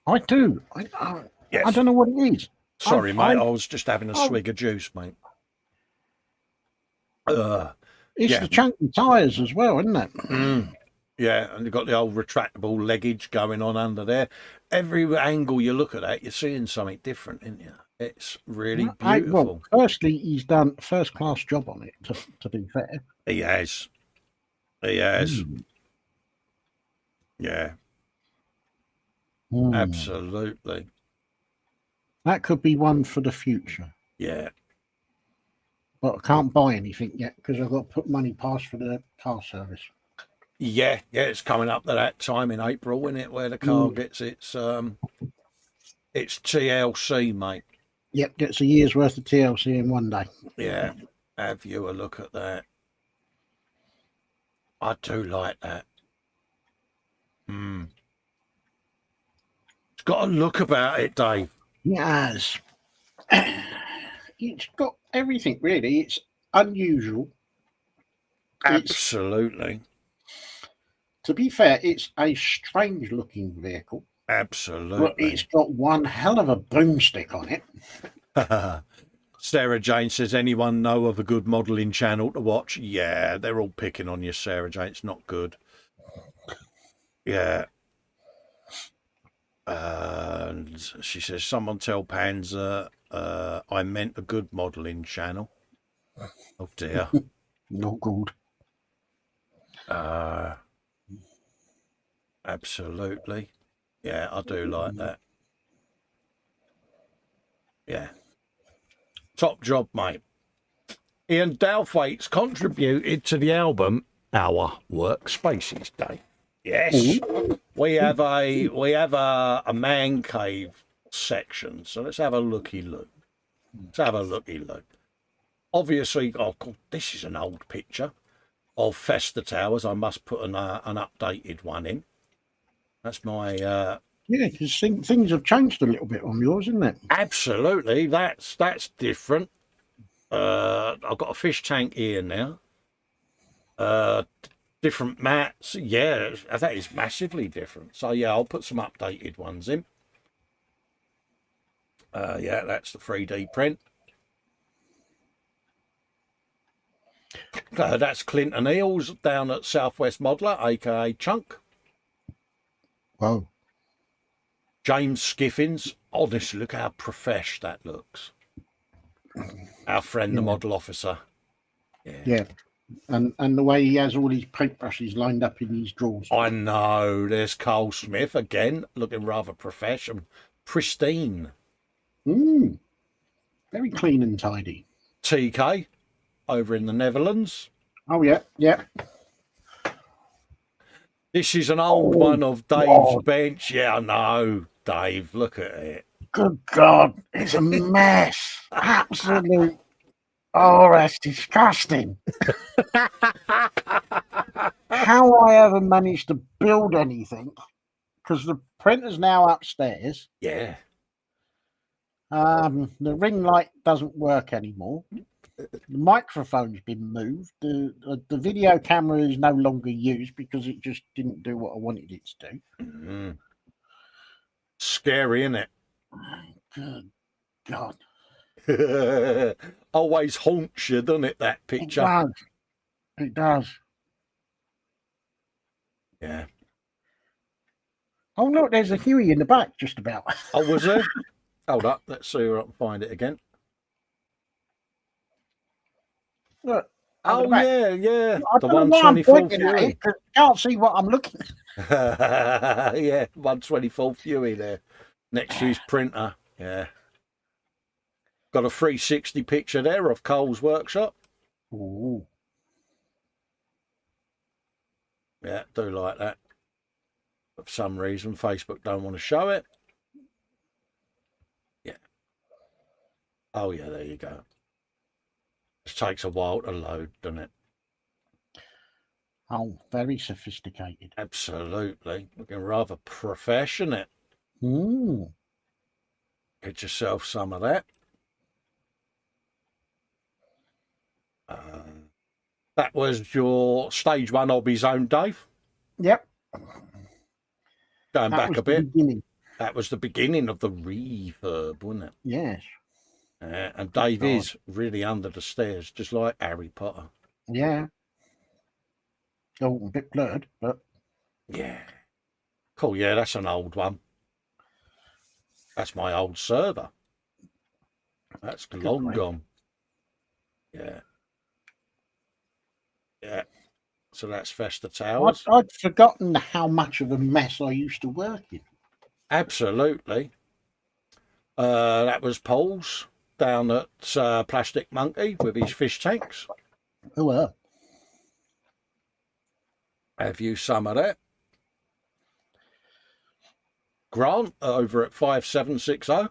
I do. Yes. I don't know what it is. Sorry, mate. I was just having a swig of juice, mate. It's the chunky tyres as well, isn't it? Yeah, and you've got the old retractable leggage going on under there. Every angle you look at that, you're seeing something different, isn't you? It's really beautiful. Well, firstly, he's done a first-class job on it, to be fair. He has. He has. Yeah. Absolutely. That could be one for the future. Yeah. But I can't buy anything yet because I've got to put money past for the car service. Yeah, it's coming up to that time in April, isn't it, where the car gets its TLC, mate. Yep, gets a year's worth of TLC in one day. Yeah, have you a look at that. I do like that. It's got a look about it, Dave. Yes. It's got everything, really. It's unusual. Absolutely. To be fair, it's a strange-looking vehicle. Absolutely. But it's got one hell of a boomstick on it. Sarah Jane says, anyone know of a good modelling channel to watch? Yeah, they're all picking on you, Sarah Jane. It's not good. Yeah. And she says, someone tell Panzer I meant a good modelling channel. Oh, dear. Not good. Absolutely. Yeah, I do like that. Yeah. Top job, mate. Ian Dowthwaite's contributed to the album Our Workspaces Day. Yes. We have a man cave section. So let's have a looky look. Obviously, oh God, this is an old picture of Festa Towers. I must put an updated one in. That's my Yeah, because things have changed a little bit on yours, isn't it? absolutely. That's different. I've got a fish tank here now. Different mats. Yeah, that is massively different. So yeah, I'll put some updated ones in. Yeah, that's the 3D print. That's Clinton Eels down at Southwest Modeller, aka Chunk. Wow. James Skiffins. Honestly, look how profesh that looks. Our friend, the model officer. Yeah. And the way he has all his paintbrushes lined up in his drawers. I know. There's Carl Smith again, looking rather profesh and pristine. Very clean and tidy. TK over in the Netherlands. Oh, yeah, yeah. This is an old one of Dave's bench. Yeah, I know, Dave. Look at it. Good God, it's a mess. Absolute. Oh, that's disgusting. How I ever managed to build anything, because the printer's now upstairs. Yeah. The ring light doesn't work anymore. The microphone's been moved. The video camera is no longer used because it just didn't do what I wanted it to do. Scary, isn't it? Good God. Always haunts you, doesn't it, that picture? It does. Yeah. Oh, look, there's a Huey in the back, just about. Oh, was there? Hold up. Let's see where I can find it again. Look. Oh, yeah. The 124 Huey. Can't see what I'm looking at. Yeah, 124 Huey there. Next to his printer. Yeah. Got a 360 picture there of Cole's workshop. Ooh. Yeah, do like that. For some reason, Facebook don't want to show it. Yeah. Oh, yeah, there you go. It takes a while to load, doesn't it? Oh, very sophisticated. Absolutely. Looking rather professional. Get yourself some of that. That was your stage one hobby zone, Dave. Yep. Going back a bit. Beginning. That was the beginning of the reverb, wasn't it? Yes. And Dave is really under the stairs, just like Harry Potter. Yeah. Oh, a bit blurred, but... Yeah. Cool, yeah, that's an old one. That's my old server. That's long gone. Yeah. Yeah. So that's Festa Towers. I'd forgotten how much of a mess I used to work in. Absolutely. That was Paul's down at Plastic Monkey with his fish tanks. Oh, Have you some of that? Grant over at 5760.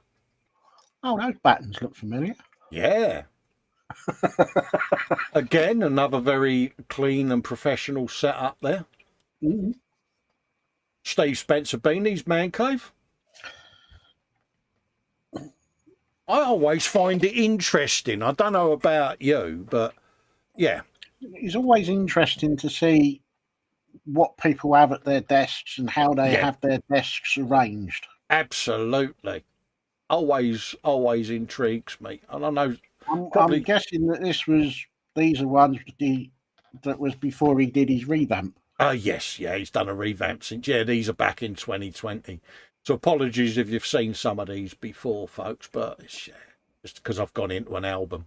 Oh, those buttons look familiar. Yeah. Again, another very clean and professional setup there. Steve Spencer Beanie's Man Cave. I always find it interesting. I don't know about you, but yeah. It's always interesting to see what people have at their desks and how they have their desks arranged. Absolutely. Always intrigues me. And I know I'm guessing that these are ones that was before he did his revamp. Yes, he's done a revamp since. Yeah, these are back in 2020. So apologies if you've seen some of these before, folks, but it's just because I've gone into an album.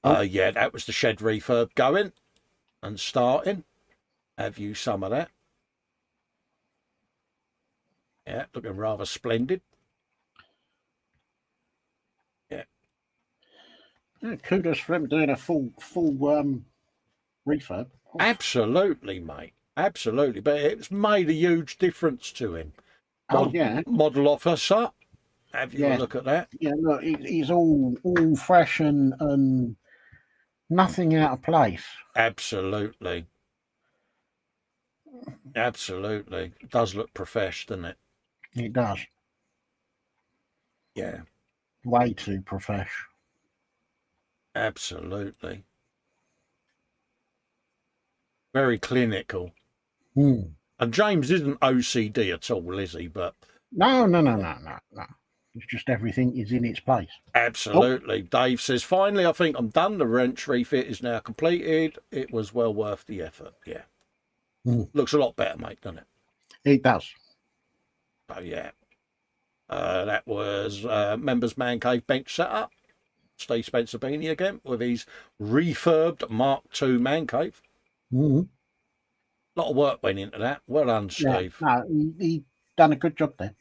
Yeah, that was the shed refurb going and starting. Have you some of that? Yeah, looking rather splendid. Yeah. Yeah, kudos for him doing a full refurb. Absolutely, mate. Absolutely. But it's made a huge difference to him. Oh yeah, Model officer. Have you a yeah, look at that? yeah. Look, he's all fresh and nothing out of place. Absolutely. Absolutely. It does look professional, doesn't it? It does. Yeah. Way too profesh. Absolutely. Very clinical. Hmm. And James isn't OCD at all, is he? But No. It's just everything is in its place. absolutely. Dave says, finally, I think I'm done. The wrench refit is now completed. It was well worth the effort. Yeah. Looks a lot better, mate, doesn't it? It does. Oh, yeah. That was Members Man Cave bench setup. Steve Spencer Beanie again with his refurbed Mark II Man Cave. A lot of work went into that. Well done, Steve. Yeah, no, he done a good job there.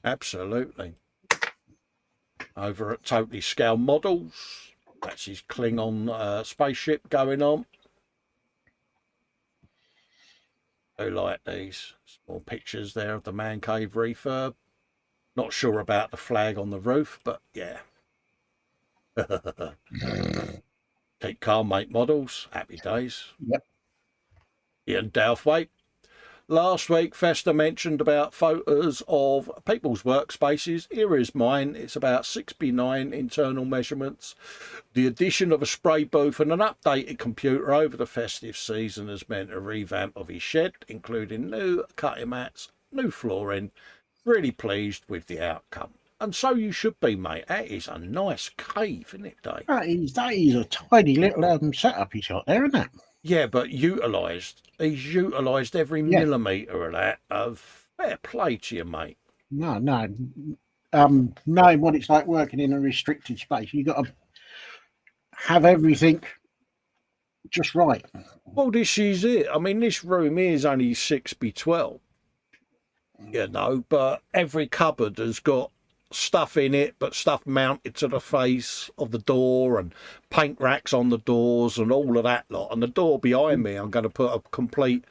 Absolutely. Over at Totally Scale Models, that's his Klingon spaceship going on. I like these small pictures there of the Man Cave refurb. Not sure about the flag on the roof, but yeah. Keep calm, mate. Models. Happy days. Yep. Ian Douthwaite. Last week, Festa mentioned about photos of people's workspaces. Here is mine. It's about 69 internal measurements. The addition of a spray booth and an updated computer over the festive season has meant a revamp of his shed, including new cutting mats, new flooring. Really pleased with the outcome. And so you should be, mate. That is a nice cave, isn't it, Dave? That is a tiny little setup he's got there, isn't it? Yeah, but utilised. He's utilised every millimetre of that. Fair play to you, mate. No. Knowing what it's like working in a restricted space, you've got to have everything just right. Well, this is it. I mean, this room is only 6x12, you know, but every cupboard has got stuff in it, but stuff mounted to the face of the door and paint racks on the doors and all of that lot. And the door behind me, I'm going to put a complete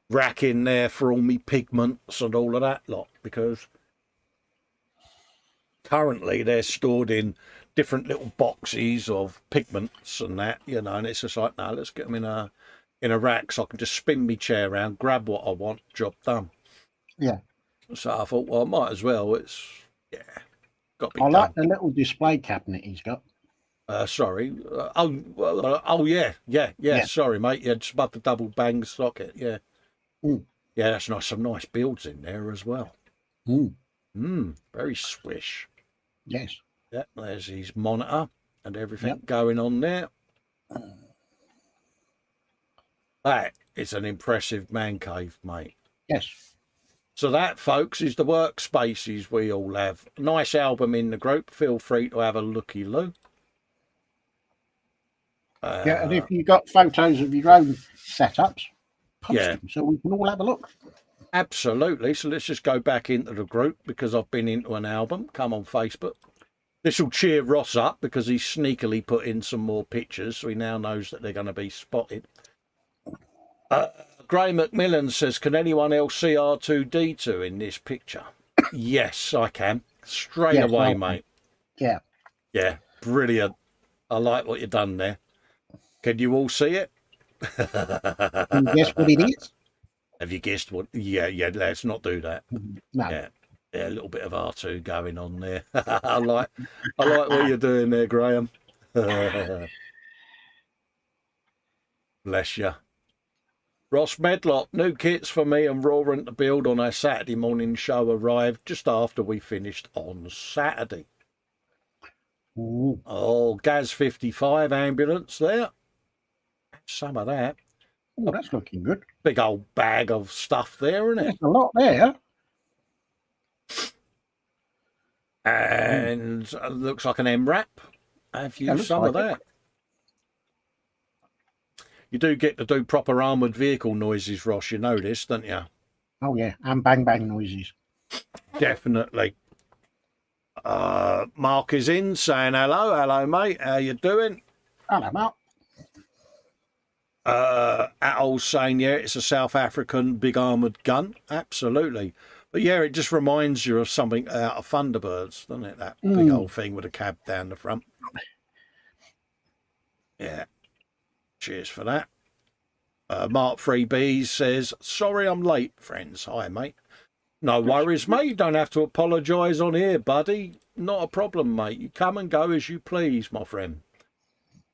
rack in there for all me pigments and all of that lot, because currently they're stored in different little boxes of pigments and that, you know, and it's just like, no, let's get them in a rack so I can just spin my chair around, grab what I want, job done. Yeah. So I thought, well, I might as well. It's, yeah. I like the little display cabinet he's got. Sorry. Yeah. Sorry, mate. Yeah, just above the double bang socket. Yeah. Yeah, that's nice. Some nice builds in there as well. Very swish. Yes. Yeah, there's his monitor and everything going on there. That is an impressive man cave, mate. Yes. So that, folks, is the workspaces we all have. Nice album in the group. Feel free to have a looky-loo. Yeah, and if you've got photos of your own setups, post them so we can all have a look. Absolutely. So let's just go back into the group because I've been into an album. Come on Facebook. This will cheer Ross up because he's sneakily put in some more pictures, so he now knows that they're going to be spotted. Gray McMillan says, can anyone else see R2D2 in this picture? Yes, I can. Straight away, mate. Yeah. Yeah, brilliant. I like what you've done there. Can you all see it? Can you guess what it is? Have you guessed what? Yeah, let's not do that. No. Yeah, a little bit of R2 going on there. I like what you're doing there, Graham. Bless you. Ross Medlock, new kits for me and Roaring to build on our Saturday morning show arrived just after we finished on Saturday. Ooh. Oh, Gaz 55 ambulance there. Some of that. Oh, that's looking good. Big old bag of stuff there, isn't it? There's a lot there. And looks like an MRAP. Have you some of that? You do get to do proper armoured vehicle noises, Ross. You know this, don't you? Oh yeah, and bang bang noises. Definitely. Mark is in saying hello, mate. How you doing? Hello, Mark. Atol's saying, yeah, it's a South African big armoured gun. Absolutely. But yeah, it just reminds you of something out of Thunderbirds, doesn't it? That big old thing with a cab down the front. Yeah. Cheers for that. Mark 3B says, sorry I'm late, friends. Hi, mate. No worries, mate. You don't have to apologise on here, buddy. Not a problem, mate. You come and go as you please, my friend.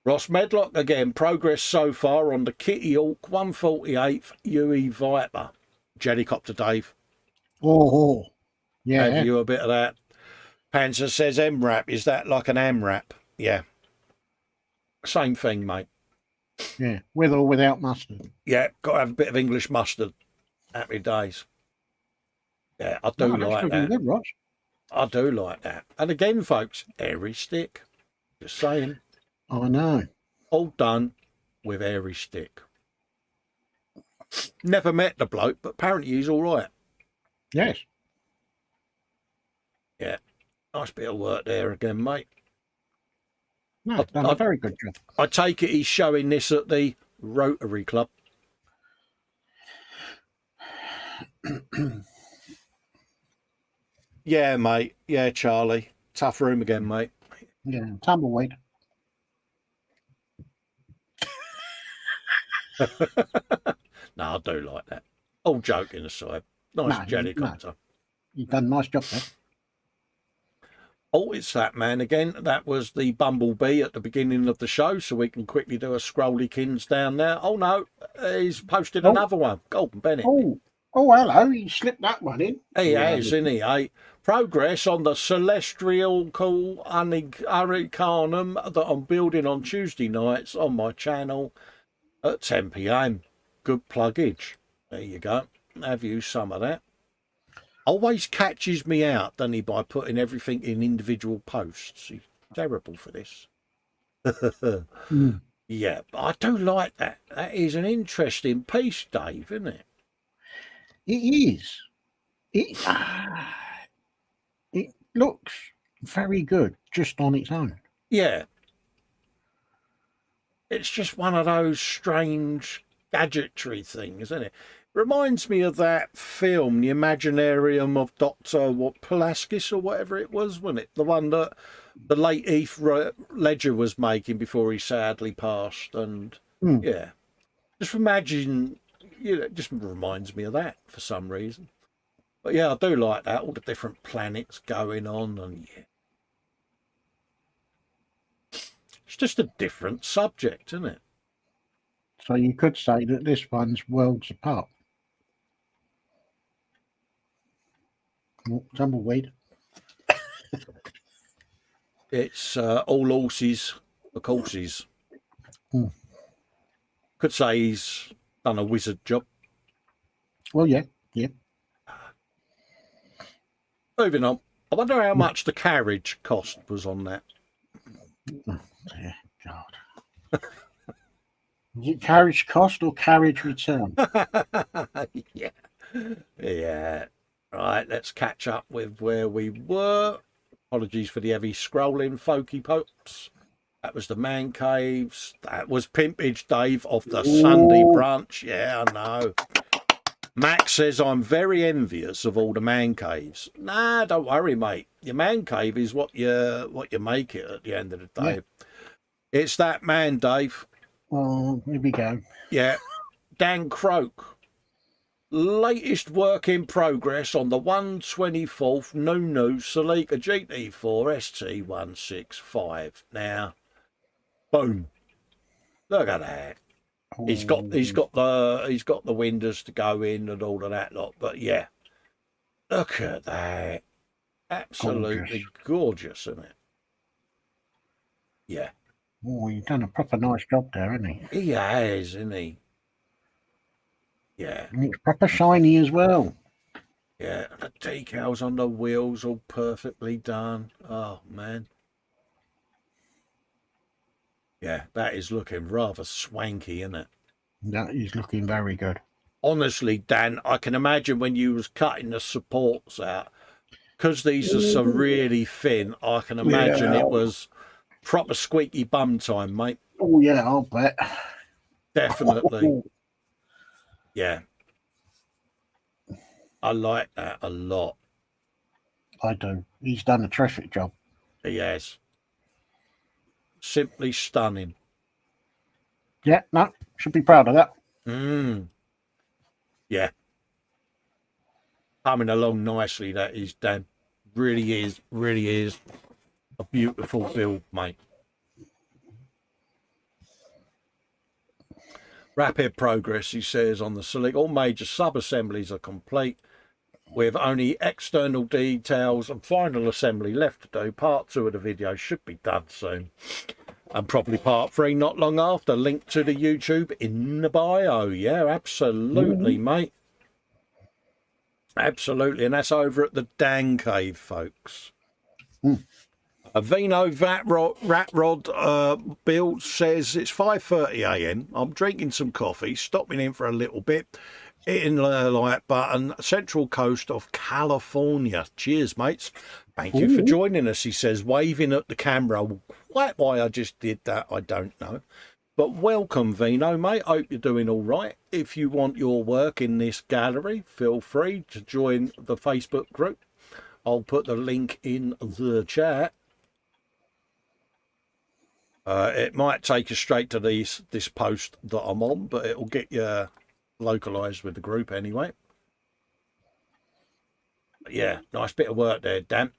Ross Medlock again. Progress so far on the Kitty Hawk 148th UE Viper. Jellycopter Dave. Oh, yeah. Have you a bit of that? Panzer says M-Wrap. Is that like an M-Wrap? Yeah. Same thing, mate. Yeah, with or without mustard. Yeah, got to have a bit of English mustard. Happy days. Yeah, I do like that. Good, Ross. I do like that. And again, folks, airy stick. Just saying. I know. All done with airy stick. Never met the bloke, but apparently he's all right. Yes. Yeah. Nice bit of work there again, mate. No, done a very good job. I take it he's showing this at the Rotary Club. Yeah, mate. Yeah, Charlie. Tough room again, mate. Yeah, tumbleweed. No, I do like that. All joking aside. Nice jellycopter. No. You've done a nice job there. Oh, it's that man again. That was the Bumblebee at the beginning of the show, so we can quickly do a scrollykins down there. Oh, no, he's posted another one. Golden Bennett. Oh, hello. He slipped that one in. He has, isn't he? Progress on the celestial Hurricanum that I'm building on Tuesday nights on my channel at 10 p.m. Good pluggage. There you go. Have you some of that? Always catches me out, doesn't he, by putting everything in individual posts. He's terrible for this. Yeah, but I do like that. That is an interesting piece, Dave, isn't it? It is. It looks very good just on its own. Yeah. It's just one of those strange gadgetry things, isn't it? Reminds me of that film, The Imaginarium of Dr. Pulaskis or whatever it was, wasn't it? The one that the late Heath Ledger was making before he sadly passed. And yeah, just imagine, it just reminds me of that for some reason. But yeah, I do like that, all the different planets going on, and yeah. It's just a different subject, isn't it? So you could say that this one's worlds apart. Oh, tumbleweed. It's all horses for courses. Could say he's done a wizard job. Well, yeah. Moving on. I wonder how much the carriage cost was on that. Oh, dear God. Is it carriage cost or carriage return? Yeah. Right, let's catch up with where we were. Apologies for the heavy scrolling, folky popes. That was the man caves. That was Pimpage Dave off the Sunday Brunch. Yeah, I know. Max says, I'm very envious of all the man caves. Nah, don't worry, mate. Your man cave is what you make it at the end of the day. Yeah. It's that man, Dave. Oh, here we go. Yeah. Dan Croak. Latest work in progress on the 124th Nunu Celica GT4 ST165. Now, boom. Look at that. He's got the windows to go in and all of that lot. But yeah, look at that. Absolutely gorgeous, isn't it? Yeah. Oh, you've done a proper nice job there, hasn't he? He has, isn't he? Yeah. And it's proper shiny as well. Yeah, the decals on the wheels all perfectly done. Oh, man. Yeah, that is looking rather swanky, isn't it? That is looking very good. honestly, Dan, I can imagine when you was cutting the supports out, because these are so really thin, I can imagine Yeah. it was proper squeaky bum time, mate. Oh, yeah, I'll bet. Definitely. Yeah. I like that a lot. I do. He's done a terrific job. He has. Simply stunning. Yeah, no, should be proud of that. Yeah. Coming along nicely, that is, Dan. Really is a beautiful build, mate. Rapid progress, he says, on the select. All major sub-assemblies are complete, with only external details and final assembly left to do. Part 2 of the video should be done soon. And probably part 3 not long after. Link to the YouTube in the bio. Yeah, absolutely, mate. Absolutely. And that's over at the Dan Cave, folks. A Vino Rat Rod build says it's 5:30 a.m. I'm drinking some coffee, stopping in for a little bit, hitting the like button, Central Coast of California. Cheers, mates. Thank you for joining us, he says, waving at the camera. Quite why I just did that, I don't know. But welcome, Vino, mate. Hope you're doing all right. If you want your work in this gallery, feel free to join the Facebook group. I'll put the link in the chat. It might take you straight to this post that I'm on, but it'll get you localised with the group anyway. Yeah, nice bit of work there, Dan.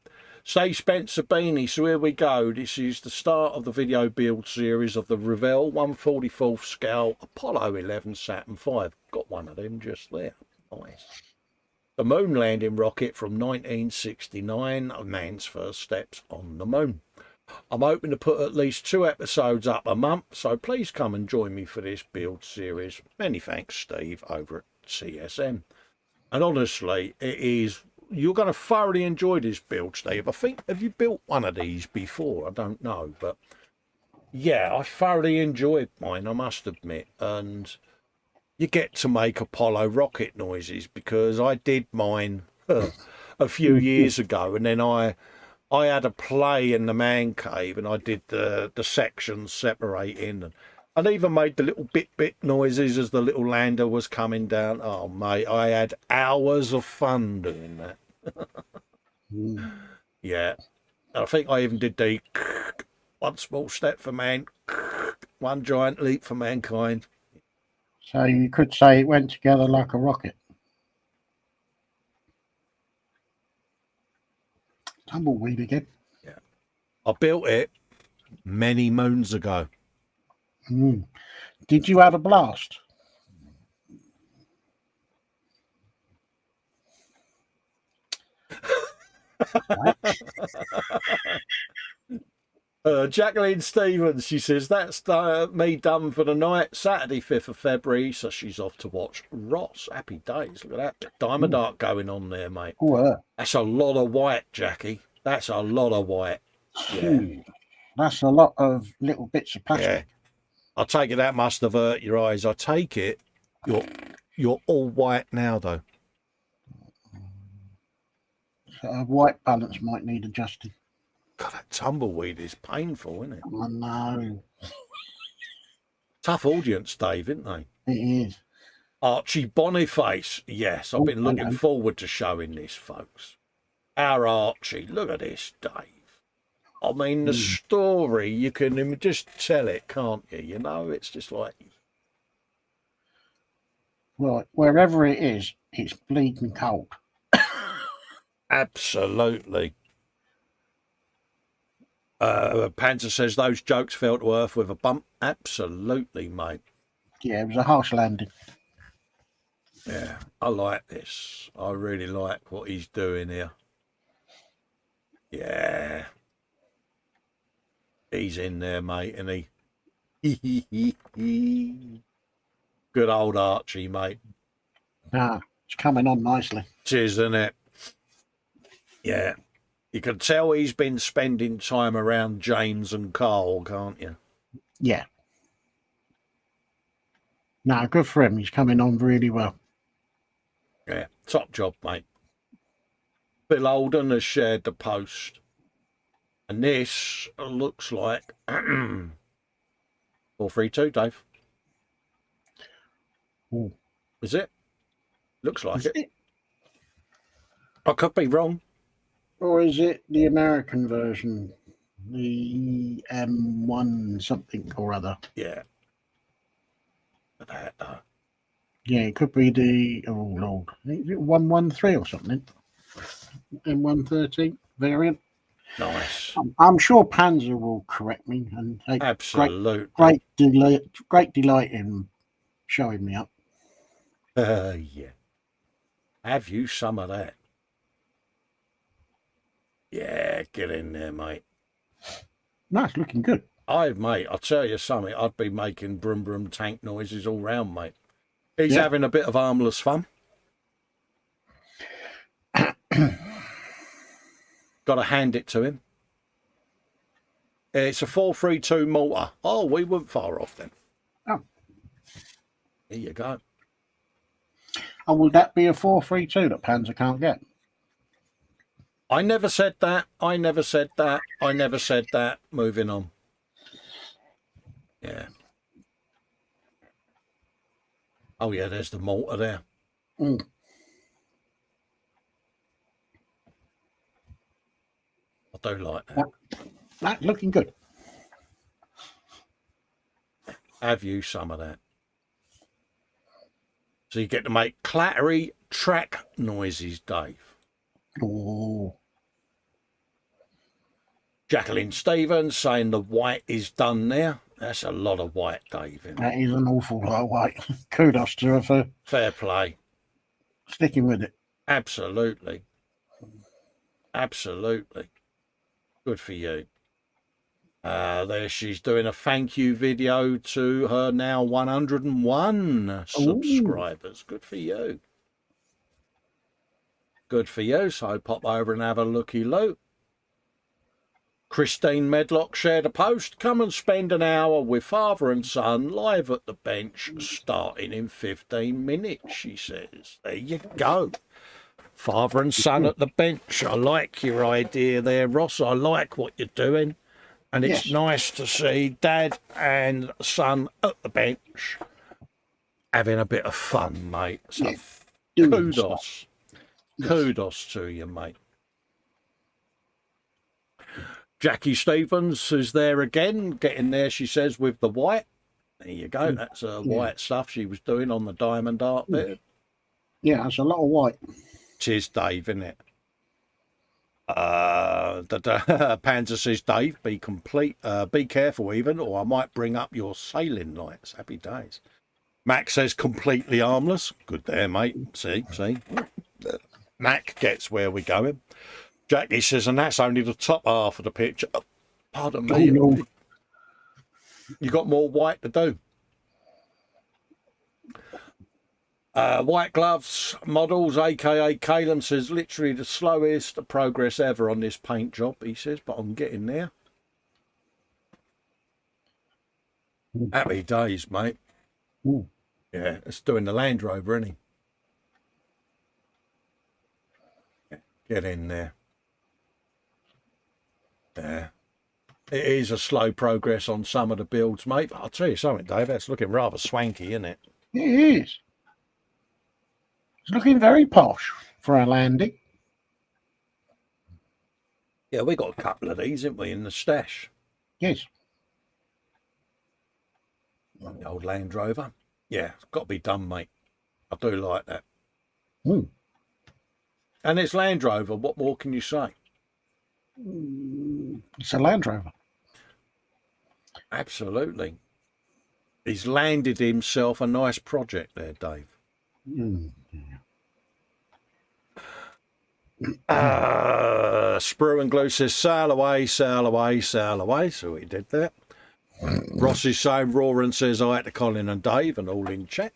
Say Spencer Beanie, so here we go. This is the start of the video build series of the Revell 144th scale Apollo 11 Saturn V. Got one of them just there. Nice. The moon landing rocket from 1969, a man's first steps on the moon. I'm hoping to put at least 2 episodes up a month, so please come and join me for this build series. Many thanks, Steve, over at CSM. And honestly, you're going to thoroughly enjoy this build, Steve. I think, have you built one of these before? I don't know, but yeah, I thoroughly enjoyed mine, I must admit. And you get to make Apollo rocket noises, because I did mine a few years ago, and then I had a play in the man cave, and I did the sections separating, and even made the little bit noises as the little lander was coming down. Oh, mate, I had hours of fun doing that. Yeah. I think I even did the one small step for man, one giant leap for mankind. So you could say it went together like a rocket. Tumbleweed again. Yeah. I built it many moons ago. Did you have a blast? Jacqueline Stevens, she says, that's me done for the night, Saturday 5th of February, so she's off to watch Ross. Happy days. Look at that. Diamond art going on there, mate. That's a lot of white, Jackie. That's a lot of white. Yeah. That's a lot of little bits of plastic. Yeah. I take it that must have hurt your eyes. I take it you're all white now, though. So white balance might need adjusting. God, that tumbleweed is painful, isn't it? I know. Tough audience, Dave, isn't they? It is. Archie Boniface. Yes, I've been looking forward to showing this, folks. Our Archie. Look at this, Dave. I mean, the story, you can just tell it, can't you? You know, it's just like... Right, wherever it is, it's bleeding cold. Absolutely. Panzer says those jokes fell to earth with a bump. Absolutely, mate. Yeah, it was a harsh landing. Yeah, I like this. I really like what he's doing here. Yeah. He's in there, mate, isn't he? Good old Archie, mate. Ah, it's coming on nicely. It is, isn't it? Yeah. You can tell he's been spending time around James and Carl, can't you? Yeah. No, good for him. He's coming on really well. Yeah, top job, mate. Bill Holden has shared the post. And this looks like 432, Dave. Ooh. Is it? Looks like Is it. it? I could be wrong. Or is it the American version? The M1 something or other? Yeah. That, Yeah, it could be the, oh Lord, is it 113 or something? M113 variant? nice. I'm sure Panzer will correct me and take Absolutely. great delight in showing me up. Yeah. Have you some of that? Yeah, get in there, mate. No, it's looking good. Mate, I'll tell you something. I'd be making brum brum tank noises all round, mate. He's Yeah. having a bit of harmless fun. Got to hand it to him. It's a 432 mortar. Oh, we weren't far off then. Oh. There you go. And will that be a 432 that Panzer can't get? I never said that. I never said that. I never said that. Moving on. Yeah. Oh, yeah, there's the mortar there. Mm. I do like that. That's looking good. Have you some of that? So you get to make clattery track noises, Dave. Oh. Jacqueline Stevens saying the white is done there. That's a lot of white, Dave. That is an awful lot of weight. Kudos to her for Fair play. sticking with it. Absolutely. Absolutely. Good for you. There she's doing a thank you video to her now 101 subscribers. Good for you. Good for you. So pop over and have a looky-loo. Christine Medlock shared a post. Come and spend an hour with father and son live at the bench starting in 15 minutes, she says. There you go. Father and son at the bench. I like your idea there, Ross. I like what you're doing. And it's nice to see dad and son at the bench having a bit of fun, mate. So kudos. Kudos to you, mate. Jackie Stevens is there again, getting there, she says, with the white. There you go. That's white stuff she was doing on the diamond art there. Yeah, that's a lot of white. Cheers, Dave, isn't it? Panzer says, Dave, be careful even, or I might bring up your sailing lights. Happy days. Mac says, completely harmless. Good there, mate. See. Mac gets where we're going. Jackie says, and that's only the top half of the picture. Oh, pardon me. Oh, no. You got more white to do. White Gloves Models, a.k.a. Calum, says, literally the slowest progress ever on this paint job, he says, but I'm getting there. Happy days, mate. Ooh. Yeah, it's doing the Land Rover, isn't he? Get in there. Yeah. It is a slow progress on some of the builds, mate. But I'll tell you something, Dave, that's looking rather swanky, isn't it? It is. It's looking very posh for a landing. Yeah, we got a couple of these, haven't we, in the stash? Yes. The old Land Rover. Yeah, it's got to be done, mate. I do like that. Mm. And it's Land Rover. What more can you say? It's a Land Rover. Absolutely. He's landed himself a nice project there, Dave. Mm. Sprue and Glue says, sail away, sail away, sail away. So he did that. Ross is saying, Roaring says, hi to Colin and Dave, and all in chat.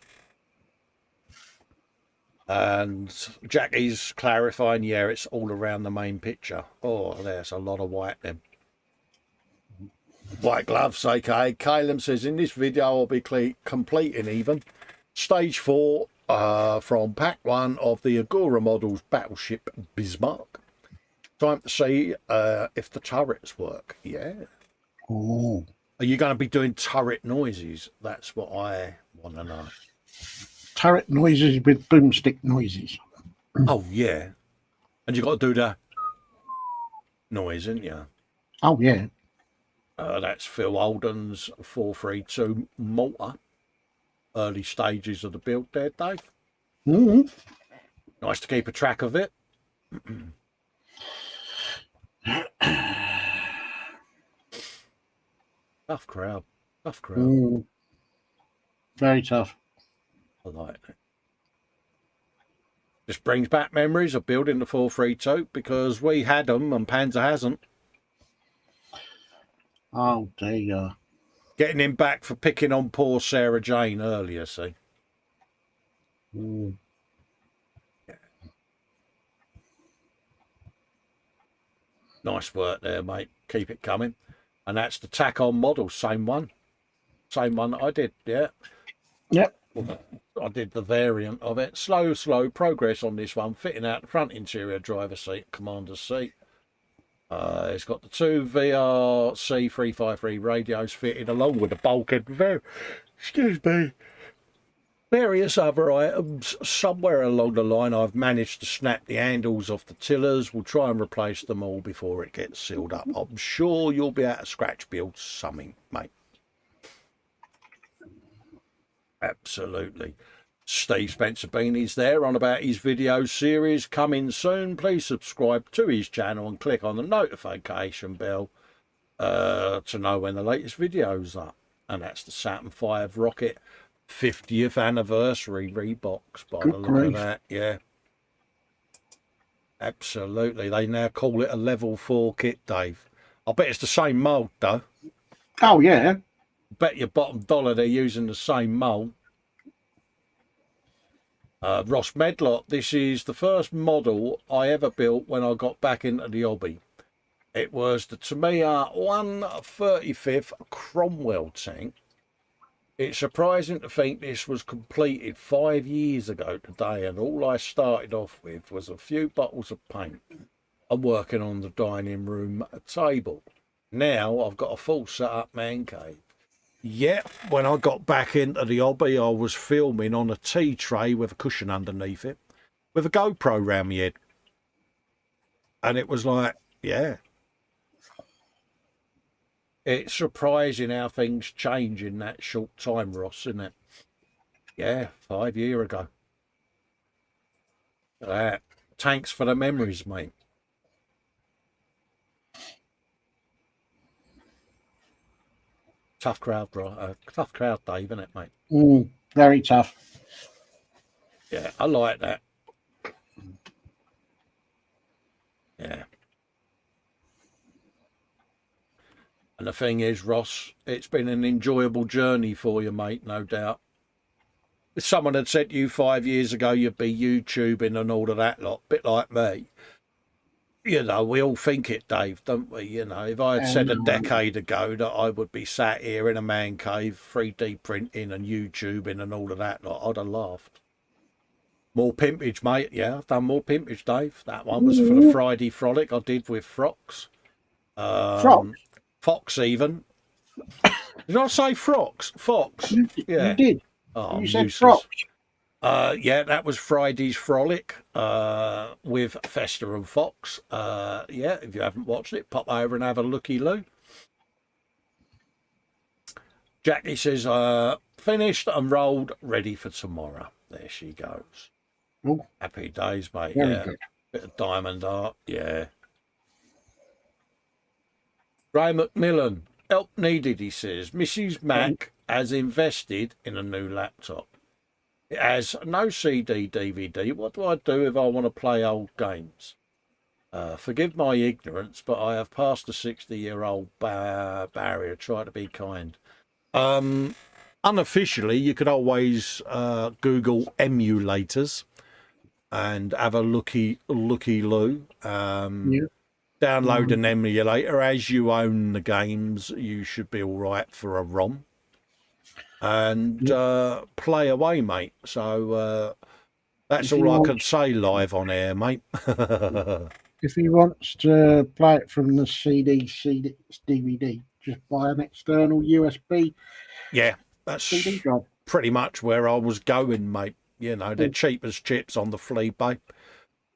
And Jackie's clarifying, yeah, it's all around the main picture. Oh, there's a lot of white then. White Gloves, aka Calum, says, in this video I'll be completing even stage 4 from Pack 1 of the Agora Models Battleship Bismarck. Time to see if the turrets work. Yeah. Oh, Are you going to be doing turret noises? That's what I want to know. turret noises with boomstick noises. Oh, yeah. And you got to do the noise, haven't you? Oh, yeah. That's Phil Holden's 432 mortar. Early stages of the build there, Dave. Mm. Nice to keep a track of it. Tough crowd. Tough crowd. Mm. Very tough. I like it. Just brings back memories of building the 432 because we had them and Panzer hasn't. Oh, dear. Getting him back for picking on poor Sarah Jane earlier, see. Mm. Yeah. Nice work there, mate. Keep it coming. And that's the tack-on model, same one. Same one that I did, yeah. Yep. I did the variant of it. Slow progress on this one. Fitting out the front interior driver seat, commander's seat. It's got the two VRC 353 radios fitted along with the bulkhead. Various other items. Somewhere along the line, I've managed to snap the handles off the tillers. We'll try and replace them all before it gets sealed up. I'm sure you'll be able to scratch build something, mate. Absolutely. Steve Spencer Beanie's there on about his video series coming soon. Please subscribe to his channel and click on the notification bell to know when the latest video's up. And that's the Saturn V rocket 50th anniversary rebox by the look of that. Yeah. Absolutely. They now call it a level 4 kit, Dave. I bet it's the same mould though. Oh, yeah. Bet your bottom dollar they're using the same mould. Ross Medlock, this is the first model I ever built when I got back into the hobby. It was the Tamiya 135th Cromwell tank. It's surprising to think this was completed 5 years ago today, and all I started off with was a few bottles of paint. I'm working on the dining room table. Now I've got a full set-up man cave. Yeah, when I got back into the hobby, I was filming on a tea tray with a cushion underneath it, with a GoPro round my head. And it was like, yeah. It's surprising how things change in that short time, Ross, isn't it? Yeah, 5 years ago. Thanks for the memories, mate. Tough crowd, bro. Tough crowd, Dave, isn't it, mate? Very tough. Yeah, I like that. Yeah. And the thing is, Ross, it's been an enjoyable journey for you, mate, no doubt. If someone had said to you 5 years ago you'd be YouTubing and all of that lot, bit like me, you know, we all think it, Dave, don't we? You know, if I had said a decade ago that I would be sat here in a man cave, 3D printing and YouTubing and all of that lot, I'd have laughed. More pimpage, mate. Yeah, I've done more pimpage, Dave. That one was for the Friday frolic I did with Frocks. Fox, even. Did I say Frocks? Fox. Yeah. You did. Oh, you said Frocks. Yeah, that was Friday's frolic with Festa and Fox. Yeah, if you haven't watched it, pop over and have a looky-loo. Jackie says, finished and rolled, ready for tomorrow. There she goes. Ooh. Happy days, mate. Very yeah. good. Bit of diamond art, yeah. Ray McMillan, help needed, he says. Mrs. Mac has invested in a new laptop. It has no CD, DVD. What do I do if I want to play old games? Forgive my ignorance, but I have passed the 60-year-old barrier. Try to be kind. Unofficially, you could always Google emulators and have a looky-loo. Download an emulator. As you own the games, you should be all right for a ROM. and play away, mate. So that's If he all I can wants- say live on air, mate. If he wants to play it from the DVD, just buy an external USB Yeah, that's CD drive. pretty much where I was going, mate. You know, they're cheap as chips on the flea bay.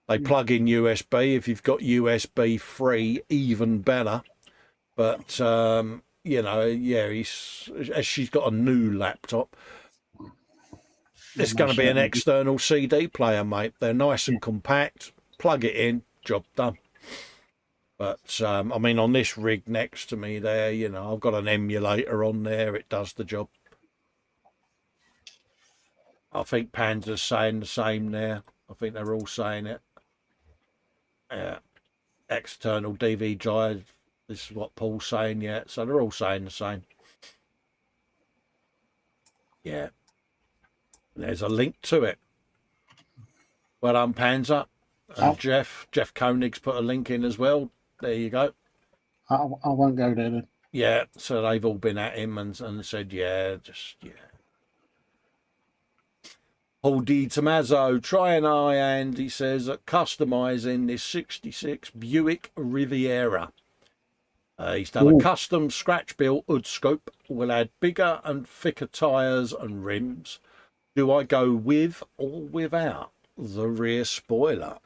They plug in USB. If you've got USB free, even better. But you know, yeah, she's got a new laptop. It's going to be an external CD player, mate. They're nice and compact. Plug it in, job done. But I mean, on this rig next to me there, you know, I've got an emulator on there. It does the job. I think Panzer's saying the same there. I think they're all saying it. External DV drive. This is what Paul's saying, yeah. So they're all saying the same. Yeah. There's a link to it. Well done, Panzer. And Jeff Koenig's put a link in as well. There you go. I won't go there then. Yeah, so they've all been at him and said, yeah. Paul D. Tommaso, try an eye, and he says, customising this 66 Buick Riviera. He's done a custom scratch-built hood scope. Will add bigger and thicker tyres and rims. Do I go with or without the rear spoiler?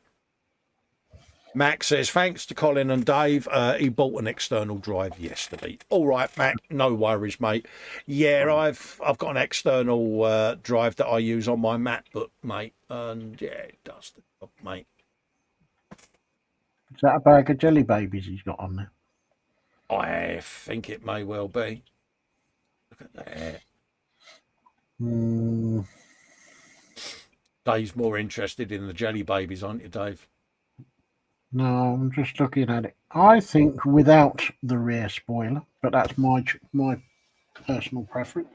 Mac says, thanks to Colin and Dave. He bought an external drive yesterday. All right, Mac, no worries, mate. Yeah, I've got an external drive that I use on my MacBook, mate. And yeah, it does the job, mate. Is that a bag of jelly babies he's got on there? I think it may well be. Look at that. Dave's more interested in the jelly babies, aren't you, Dave? No, I'm just looking at it. I think without the rear spoiler, but that's my personal preference.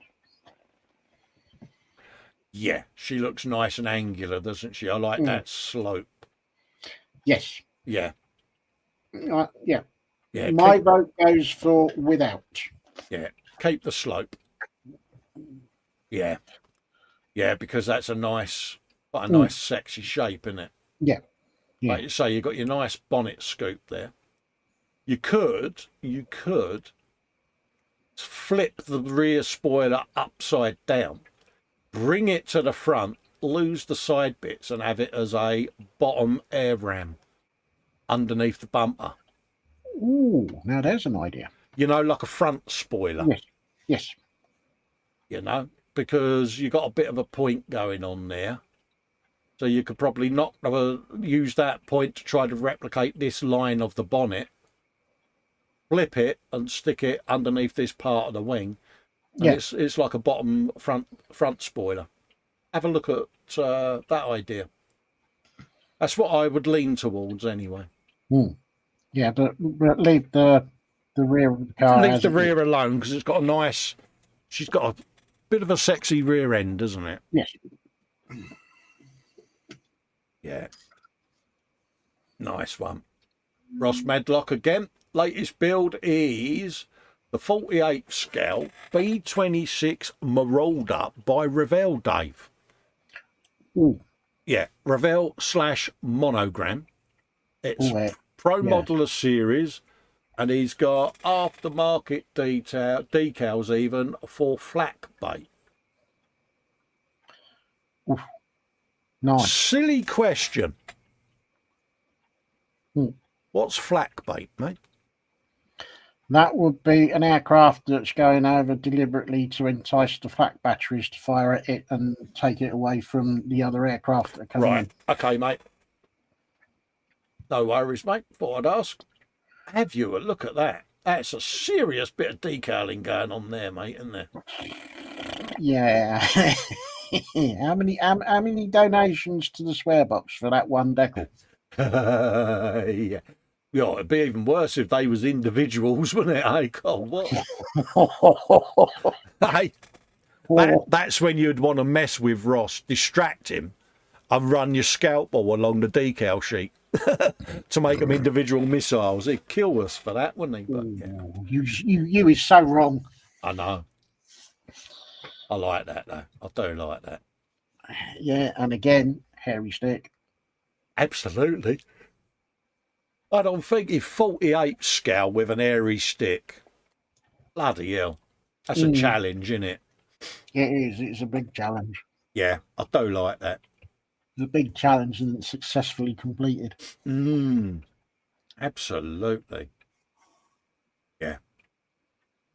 Yeah, she looks nice and angular, doesn't she? I like that slope. Yes. Yeah. Yeah. Yeah. My vote goes for without. Yeah. Keep the slope. Yeah. Yeah, because that's quite a nice sexy shape, isn't it? Yeah. Yeah. Like you say, you've got your nice bonnet scoop there. You could flip the rear spoiler upside down, bring it to the front, lose the side bits, and have it as a bottom air ram underneath the bumper. Ooh, now there's an idea. You know, like a front spoiler. Yes. Yes. You know, because you've got a bit of a point going on there. So you could probably use that point to try to replicate this line of the bonnet, flip it and stick it underneath this part of the wing. And it's like a bottom front spoiler. Have a look at that idea. That's what I would lean towards anyway. Yeah, but leave the rear of the car. Leave the rear alone because it's got she's got a bit of a sexy rear end, doesn't it? Yes. Yeah. Nice one. Ross Medlock again. Latest build is the 48 scale B26 Marauder by Revell, Dave. Ooh. Yeah, Revell / Monogram. It's Pro Modeler Series, and he's got aftermarket decals even for flak bait. Oof. Nice. Silly question. What's flak bait, mate? That would be an aircraft that's going over deliberately to entice the flak batteries to fire at it and take it away from the other aircraft that are coming in. Okay, mate. No worries, mate. Thought I'd ask. Have you a look at that? That's a serious bit of decaling going on there, mate, isn't there? Yeah. How many donations to the swear box for that one decal? Yeah. Yeah, it'd be even worse if they was individuals, wouldn't it? Hey, God, what? Hey, that's when you'd want to mess with Ross, distract him, and run your scalpel along the decal sheet to make them individual missiles. He'd kill us for that, wouldn't he? But yeah. You is so wrong. I know. I like that, though. I do like that. Yeah, and again, hairy stick. Absolutely. I don't think he's 48 scale with an airy stick. Bloody hell. That's a challenge, isn't it? It is. It's a big challenge. Yeah, I do like that. It's a big challenge and successfully completed. Absolutely. Yeah.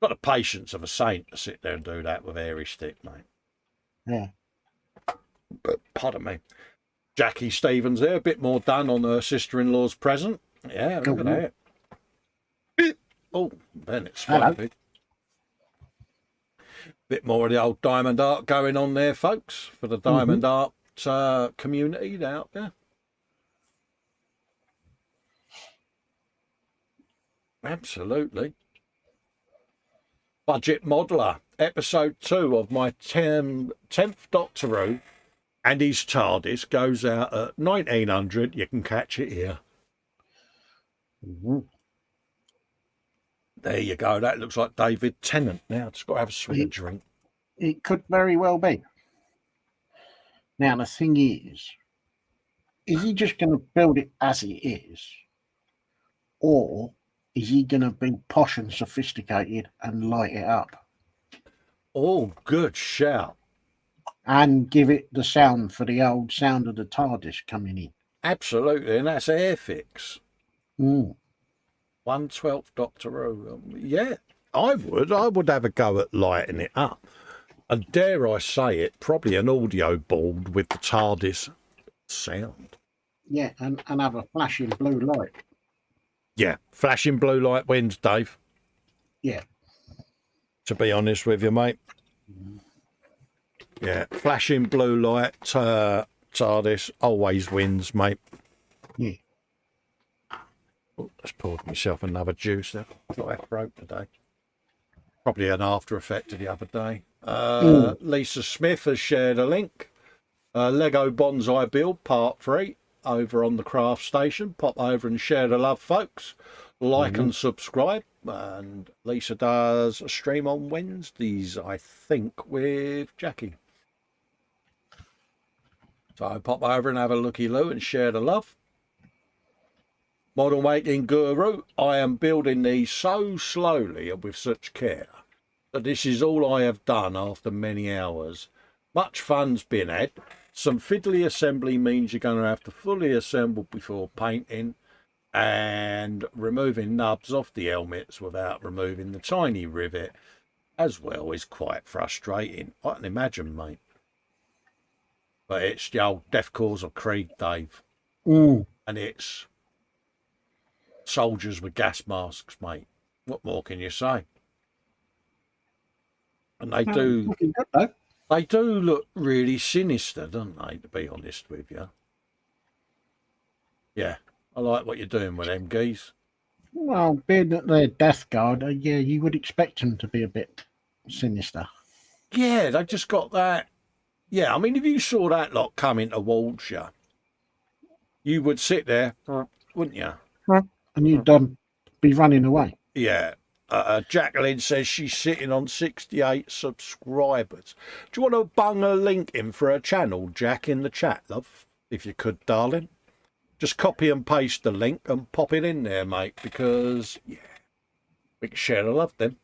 Got the patience of a saint to sit there and do that with airy stick, mate. Yeah. But pardon me. Jackie Stevens there, a bit more done on her sister-in-law's present. Yeah, look at that. Oh, then it's exploded. Bit more of the old diamond art going on there, folks, for the diamond art community out there. Absolutely. Budget Modeler, episode 2 of my 10th Doctor Who, and his TARDIS goes out at 1900. You can catch it here. There you go. That looks like David Tennant. Now, just got to have a swig of drink. It could very well be. Now, the thing is he just going to build it as it is? Or is he going to be posh and sophisticated and light it up? Oh, good shout. And give it the sound for the old sound of the TARDIS coming in. Absolutely, and that's Airfix. 1/12 Doctor Who. Yeah, I would have a go at lighting it up. And dare I say it, probably an audio board with the TARDIS sound. Yeah, and have a flashing blue light. Yeah, flashing blue light wins, Dave. Yeah. To be honest with you, mate. Yeah, flashing blue light TARDIS always wins, mate. Yeah. Oh, just poured myself another juice there. Dry throat today. Probably an after effect of the other day. Lisa Smith has shared a link. Lego Bonsai Build Part 3 over on the Craft Station. Pop over and share the love, folks. Like and subscribe. And Lisa does a stream on Wednesdays, I think, with Jackie. So pop over and have a looky-loo and share the love. Model Making Guru, I am building these so slowly and with such care that this is all I have done after many hours. Much fun's been had. Some fiddly assembly means you're going to have to fully assemble before painting, and removing nubs off the helmets without removing the tiny rivet as well is quite frustrating. I can imagine, mate. But it's the old Death Cause of Krieg, Dave. And it's soldiers with gas masks, mate. What more can you say? And they do look really sinister, don't they, to be honest with you? Yeah, I like what you're doing with them geese. Well, being that they're Death Guard, yeah, you would expect them to be a bit sinister. Yeah, they just got that. Yeah, I mean, if you saw that lot coming towards you, you would sit there, wouldn't you? And you'd be running away. Yeah. Jacqueline says she's sitting on 68 subscribers. Do you want to bung a link in for her channel, Jack, in the chat, love? If you could, darling. Just copy and paste the link and pop it in there, mate, because, yeah, we can share the love then.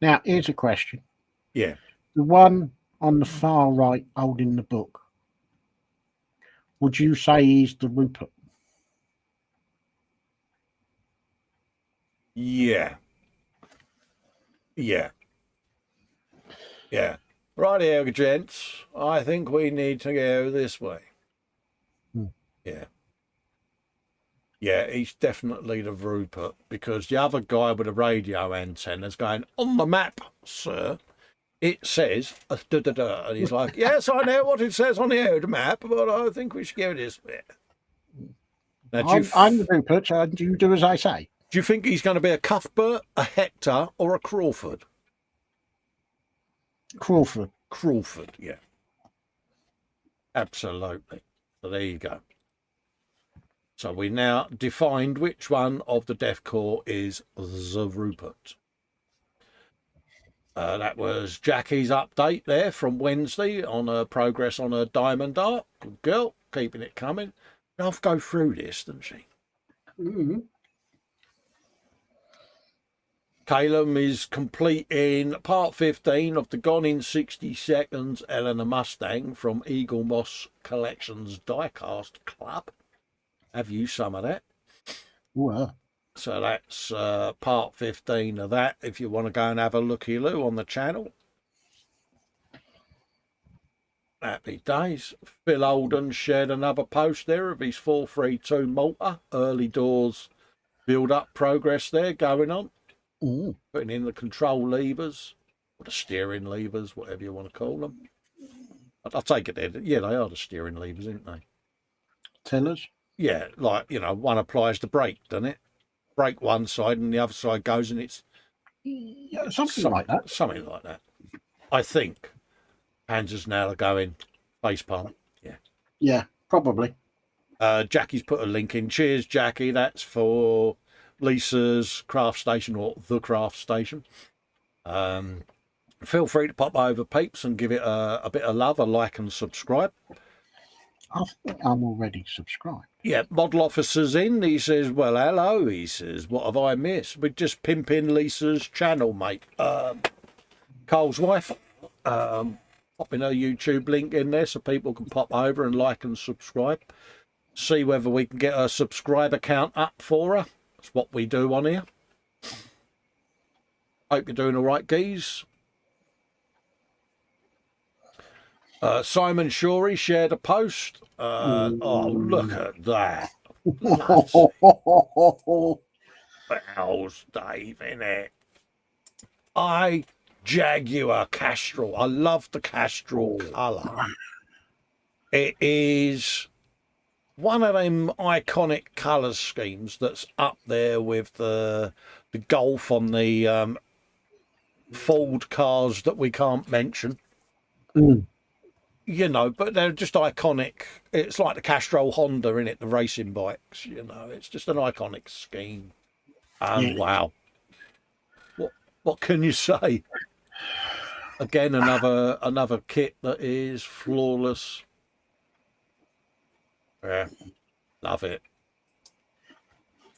Now, here's a question. Yeah. The one on the far right holding the book, would you say he's the Rupert? Yeah. Yeah. Yeah. Right here, gents. I think we need to go this way. Yeah. Yeah, he's definitely the Rupert, because the other guy with the radio antenna's going, on the map, sir, it says, and he's like, yes, I know what it says on the old map, but I think we should go this way. Now, I'm the Rupert, and you do as I say. Do you think he's going to be a Cuthbert, a Hector, or a Crawford? Crawford. Crawford, yeah. Absolutely. So there you go. So we now defined which one of the Death Corps is the Rupert. That was Jackie's update there from Wednesday on her progress on her diamond art. Good girl, keeping it coming. I'll go through this, doesn't she? Mm-hmm. Calum is completing part 15 of the Gone in 60 Seconds Eleanor Mustang from Eagle Moss Collections Diecast Club. Have you some of that? Well, So that's part 15 of that, if you want to go and have a looky-loo on the channel. Happy days. Phil Holden shared another post there of his 432 Malta. Early doors build-up progress there going on. Putting in the control levers, or the steering levers, whatever you want to call them. I take it they are the steering levers, aren't they? tellers. Yeah, like, one applies the brake, doesn't it? Brake one side and the other side goes, and it's Yeah, something like that. Something like that. I think. Panzers now are going face palm. Yeah. Yeah, probably. Jackie's put a link in. Cheers, Jackie. That's for Lisa's craft station, or the craft station. Feel free to pop over, peeps, and give it a bit of love, a like and subscribe. I think I'm already subscribed. Yeah, Model Officer's in. He says, well, hello. He says, what have I missed? We're just pimping Lisa's channel, mate. Cole's wife, popping her YouTube link in there so people can pop over and like and subscribe. See whether we can get her subscriber count up for her. That's what we do on here. Hope you're doing all right, geez. Simon Shorey shared a post. Oh, look at that. Bells, Dave, innit? Jaguar Castrol. I love the Castrol colour. It is one of them iconic colour schemes that's up there with the Golf on the Ford cars that we can't mention. But they're just iconic. It's like the Castrol Honda, innit? The racing bikes, it's just an iconic scheme. And wow. What can you say? Again, another kit that is flawless. Yeah, love it.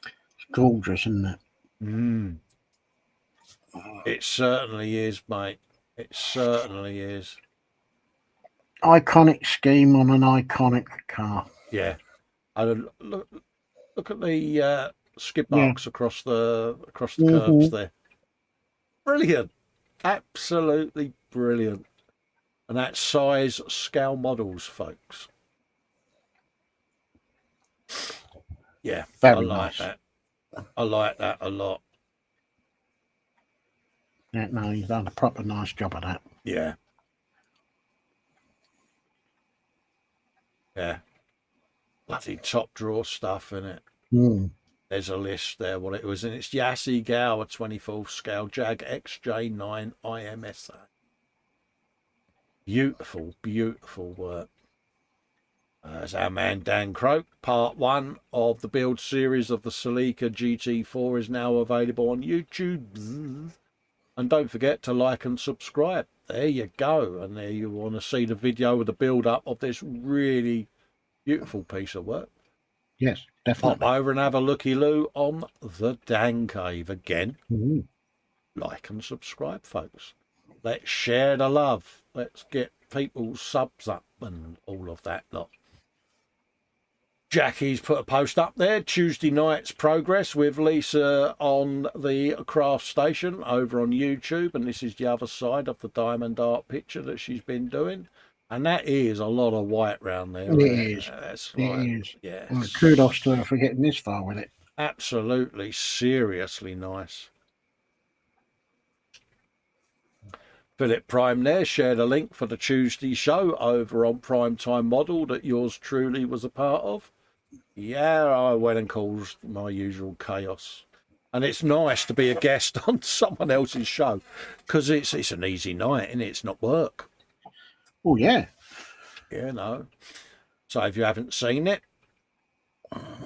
It's gorgeous, isn't it? It certainly is, mate. It certainly is. Iconic scheme on an iconic car. Yeah. Look at the skid marks across the curbs there. Brilliant. Absolutely brilliant. And that's size scale models, folks. Yeah, Very I like nice. that. I like that a lot. Yeah, no, he's done a proper nice job of that. Yeah. Yeah. Bloody top drawer stuff, innit? There's a list there, what it was, and it's Yassi Gower 24th scale Jag XJ9 IMSA. Beautiful, beautiful work. As our man Dan Croak, part 1 of the build series of the Celica GT4 is now available on YouTube. And don't forget to like and subscribe. There you go. And there you want to see the video of the build up of this really beautiful piece of work. Yes, definitely. Pop over and have a looky-loo on the Dan Cave again. Like and subscribe, folks. Let's share the love. Let's get people's subs up and all of that lot. Jackie's put a post up there. Tuesday night's progress with Lisa on the craft station over on YouTube. And this is the other side of the diamond art picture that she's been doing. And that is a lot of white round there. It is. Yeah. Well, kudos to her for getting this far with it. Absolutely, seriously nice. Philip Prime there shared a link for the Tuesday show over on Primetime Model that yours truly was a part of. Yeah, I went and caused my usual chaos. And it's nice to be a guest on someone else's show because it's an easy night, and it's not work. Oh, yeah. So if you haven't seen it,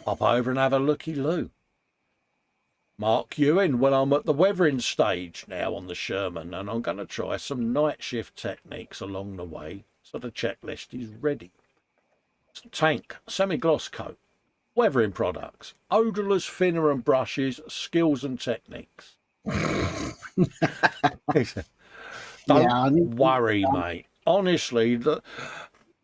pop over and have a looky-loo. mark you in when I'm at the weathering stage now on the Sherman, and I'm going to try some night shift techniques along the way so the checklist is ready. Tank, semi-gloss coat, weathering products, odourless thinner and brushes, skills and techniques. Don't worry, mate. Honestly,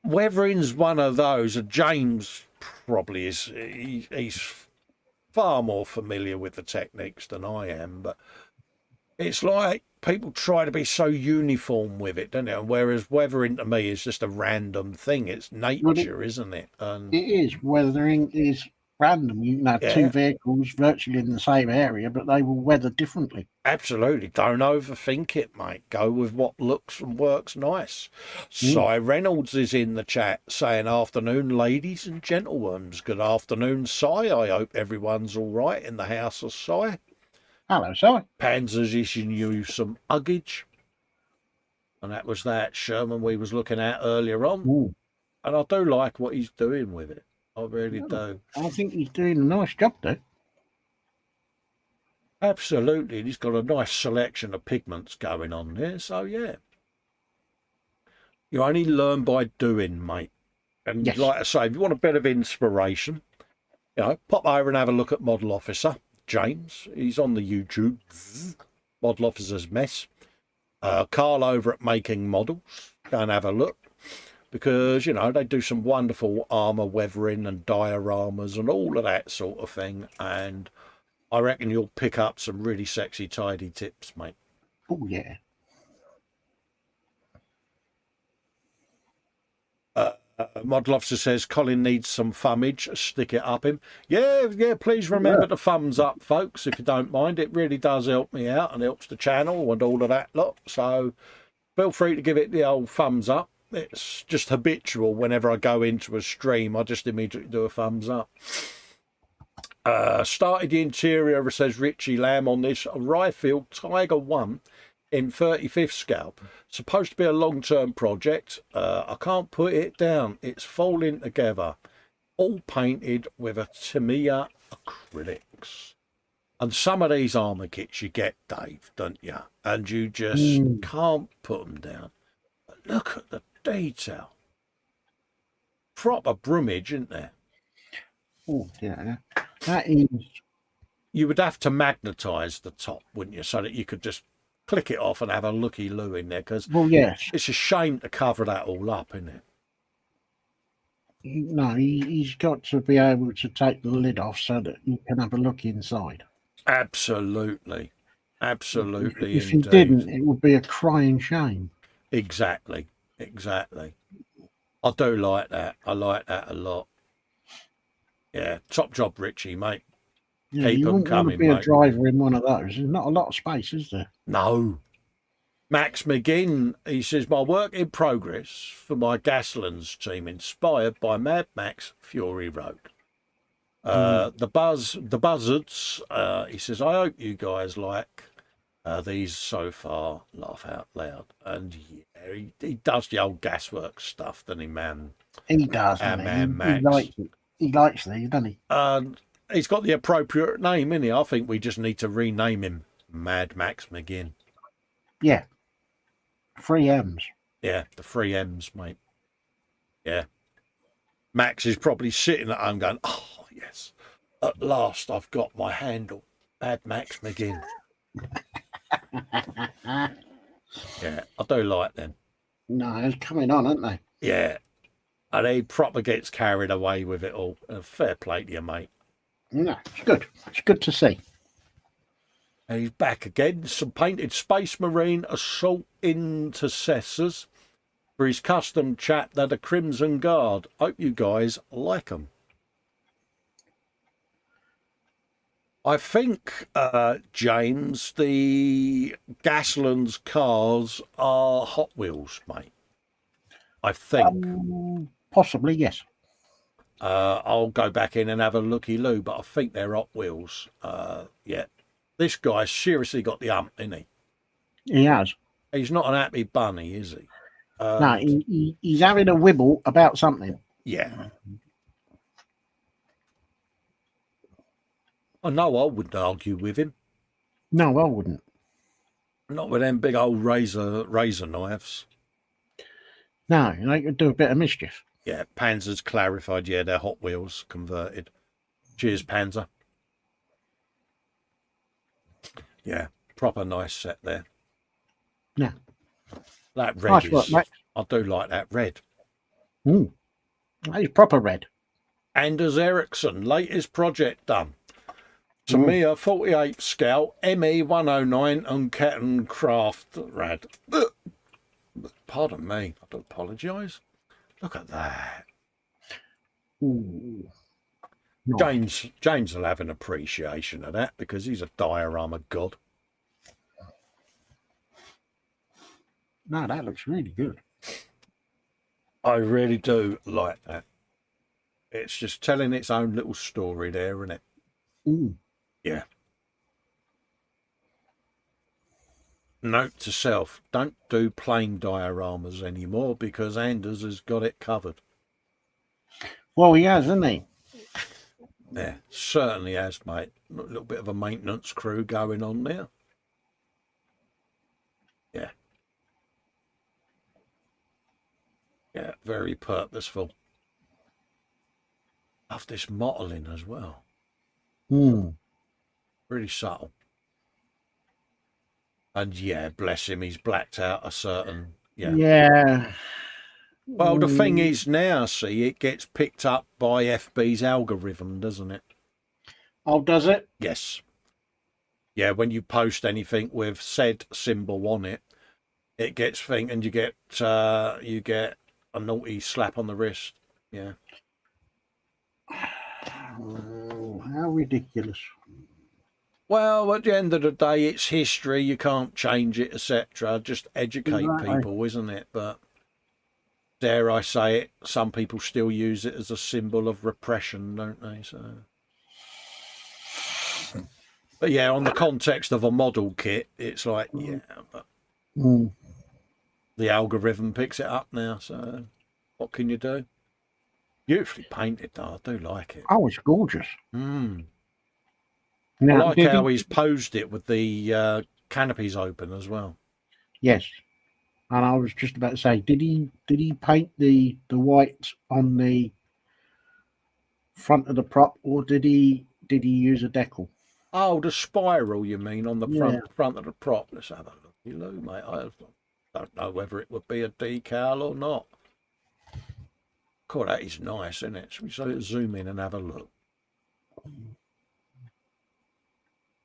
weathering's one of those. James probably is. He's far more familiar with the techniques than I am, but it's like people try to be so uniform with it, don't they? Whereas weathering to me is just a random thing. It's nature, isn't it? And it is. Weathering is random. You can have two vehicles virtually in the same area, but they will weather differently. Absolutely. Don't overthink it, mate. Go with what looks and works nice. Cy Reynolds is in the chat saying, afternoon, ladies and gentlemen. Good afternoon, Cy. I hope everyone's all right in the house of Cy. Hello, Cy. Panzer's issuing you some uggage. And that was that Sherman we was looking at earlier on. Ooh. And I do like what he's doing with it. I really do. I think he's doing a nice job, though. Absolutely. And he's got a nice selection of pigments going on there. So, yeah. You only learn by doing, mate. And like I say, if you want a bit of inspiration, you know, pop over and have a look at Model Officer James. He's on the YouTube. Model Officer's Mess. Carl over at Making Models. Go and have a look. Because, you know, they do some wonderful armour weathering and dioramas and all of that sort of thing. And I reckon you'll pick up some really sexy, tidy tips, mate. Oh, yeah. Model Officer says Colin needs some thumbage. Stick it up him. Yeah, please remember the thumbs up, folks, if you don't mind. It really does help me out and helps the channel and all of that lot. So feel free to give it the old thumbs up. It's just habitual. Whenever I go into a stream, I just immediately do a thumbs up. Started the interior, says Richie Lamb, on this Ryefield Tiger 1 in 35th scale. Supposed to be a long-term project. I can't put it down. It's falling together. All painted with a Tamiya acrylics. And some of these armour kits you get, Dave, don't you? And you just can't put them down. But look at the detail. Proper broomage, isn't there? Oh, yeah. That is... You would have to magnetise the top, wouldn't you, so that you could just click it off and have a looky-loo in there, because it's a shame to cover that all up, isn't it? No, he's got to be able to take the lid off so that you can have a look inside. Absolutely. Absolutely. If you didn't, it would be a crying shame. Exactly. Exactly. I do like that. I like that a lot. Yeah, top job, Richie, mate. Yeah, you wouldn't want to be a driver in one of those. There's not a lot of space, is there? No. Max McGinn, he says, my work in progress for my Gaslands team, inspired by Mad Max Fury Road. The Buzzards, he says, I hope you guys like these so far. Laugh out loud. And yeah, he does the old Gasworks stuff, doesn't he, man? He does, man. Max. He likes these, doesn't he? He's got the appropriate name, isn't he? I think we just need to rename him Mad Max McGinn. Yeah. 3 M's. Yeah, the 3 M's, mate. Yeah. Max is probably sitting at home going, oh, yes, at last I've got my handle. Mad Max McGinn. Yeah, I do like them. No, it's coming on, aren't they? Yeah. And he proper gets carried away with it all. Fair play to you, mate. No, it's good. It's good to see. And he's back again. Some painted Space Marine assault intercessors for his custom chap, that a Crimson Guard. Hope you guys like them. I think, James, the Gaslands cars are Hot Wheels, mate. I think. Possibly, yes. I'll go back in and have a looky-loo, but I think they're Hot Wheels. Yeah. This guy's seriously got the hump, isn't he? He has. He's not an happy bunny, is he? No, he's having a wibble about something. Yeah. I know I wouldn't argue with him. No, I wouldn't. Not with them big old razor knives. No, they could do a bit of mischief. Yeah, Panzer's clarified. Yeah, they're Hot Wheels converted. Cheers, Panzer. Yeah, proper nice set there. Yeah. That red Nice is... work, mate. I do like that red. That is proper red. Anders Ericsson, latest project done. Tamiya 48 Scout, ME 109 and Catton Craft Rad. Pardon me, I do apologise. Look at that. Ooh. Nice. James will have an appreciation of that because he's a diorama god. No, that looks really good. I really do like that. It's just telling its own little story there, isn't it? Ooh. Yeah. Note to self, don't do plain dioramas anymore because Anders has got it covered. Well, he has, hasn't he? Yeah, certainly has, mate. A little bit of a maintenance crew going on there. Yeah. Yeah, very purposeful. Love this mottling as well. Really subtle. And yeah, bless him, he's blacked out a certain... Yeah. Well, the thing is now, see, it gets picked up by FB's algorithm, doesn't it? Oh, does it? Yes. Yeah, when you post anything with said symbol on it, it gets thing, and you get a naughty slap on the wrist. Yeah. Oh, how ridiculous. Well, at the end of the day, it's history. You can't change it, etc. Just educate people, isn't it? But dare I say it, some people still use it as a symbol of repression, don't they? So, but yeah, on the context of a model kit, it's like, yeah, but the algorithm picks it up now. So, what can you do? Beautifully painted, though. I do like it. Oh, it's gorgeous. Now, I like how he's posed it with the canopies open as well. Yes. And I was just about to say, did he paint the white on the front of the prop, or did he use a decal? Oh, the spiral, you mean, on the front of the prop? Let's have a look. Hello, mate. I don't know whether it would be a decal or not. God, that is nice, isn't it? Should we zoom in and have a look?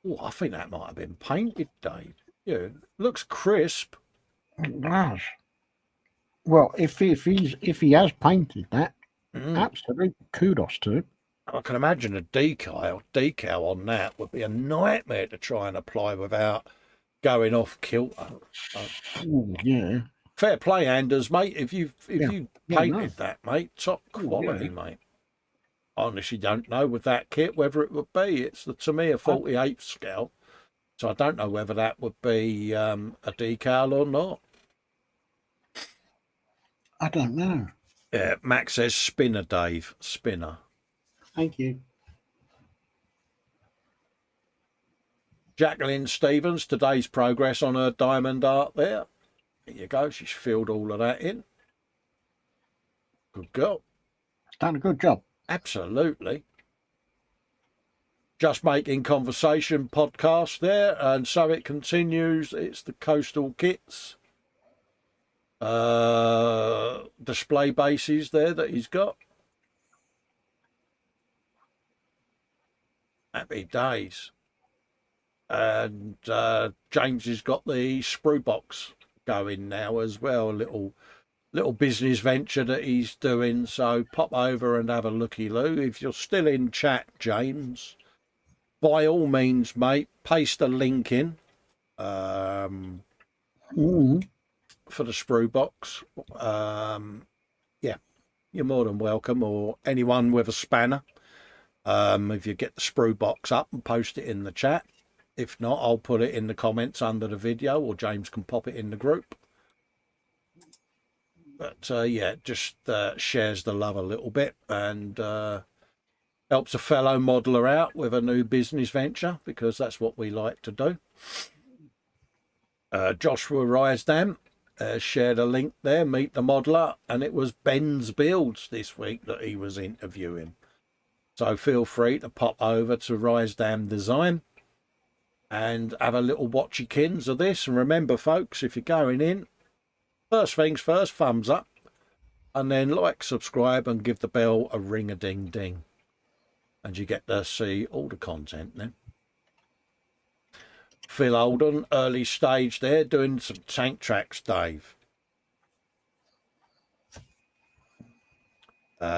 Oh, I think that might have been painted, Dave. Yeah, looks crisp. It does. Well, if he has painted that, absolute kudos to him. I can imagine a decal on that would be a nightmare to try and apply without going off kilter. Yeah. Fair play, Anders, mate. If you painted that, mate, top quality, mate. I honestly don't know with that kit whether it would be. It's the Tamiya 48 scale, so I don't know whether that would be a decal or not. I don't know. Yeah, Max says spinner, Dave. Spinner. Thank you. Jacqueline Stevens, today's progress on her diamond art there. There you go. She's filled all of that in. Good girl. Done a good job. Absolutely. Just Making Conversation podcast there, and so it continues. It's the Coastal Kits display bases there that he's got. Happy days. And James has got the sprue box going now as well, a little business venture that he's doing. So pop over and have a looky-loo. If you're still in chat, James, by all means, mate, paste a link in for the sprue box. Yeah, you're more than welcome, or anyone with a spanner. If you get the sprue box up and post it in the chat. If not, I'll put it in the comments under the video, or James can pop it in the group. But yeah, just shares the love a little bit, and helps a fellow modeller out with a new business venture, because that's what we like to do. Joshua Rysdam shared a link there, Meet the Modeller, and it was Ben's Builds this week that he was interviewing. So feel free to pop over to Rysdam Design and have a little watchykins of this. And remember, folks, if you're going in, first things first, thumbs up, and then like, subscribe, and give the bell a ring-a-ding-ding. And you get to see all the content then. Phil Holden, early stage there, doing some tank tracks, Dave.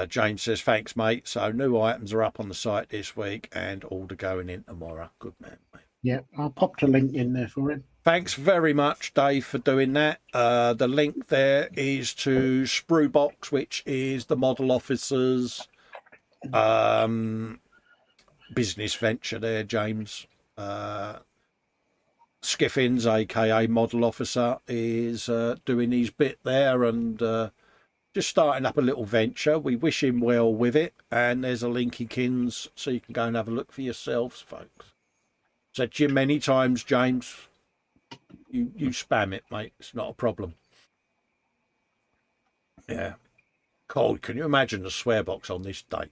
James says, thanks, mate. So new items are up on the site this week and order going in tomorrow. Good man, mate. Yeah, I'll pop the link in there for him. Thanks very much, Dave, for doing that. The link there is to Spruebox, which is the model officer's business venture there, James. Skiffins, aka model officer, is doing his bit there and just starting up a little venture. We wish him well with it, and there's a linkykins so you can go and have a look for yourselves, folks. Said to you many times, James, you spam it, mate. It's not a problem. Yeah. Cold. Can you imagine the swear box on this date?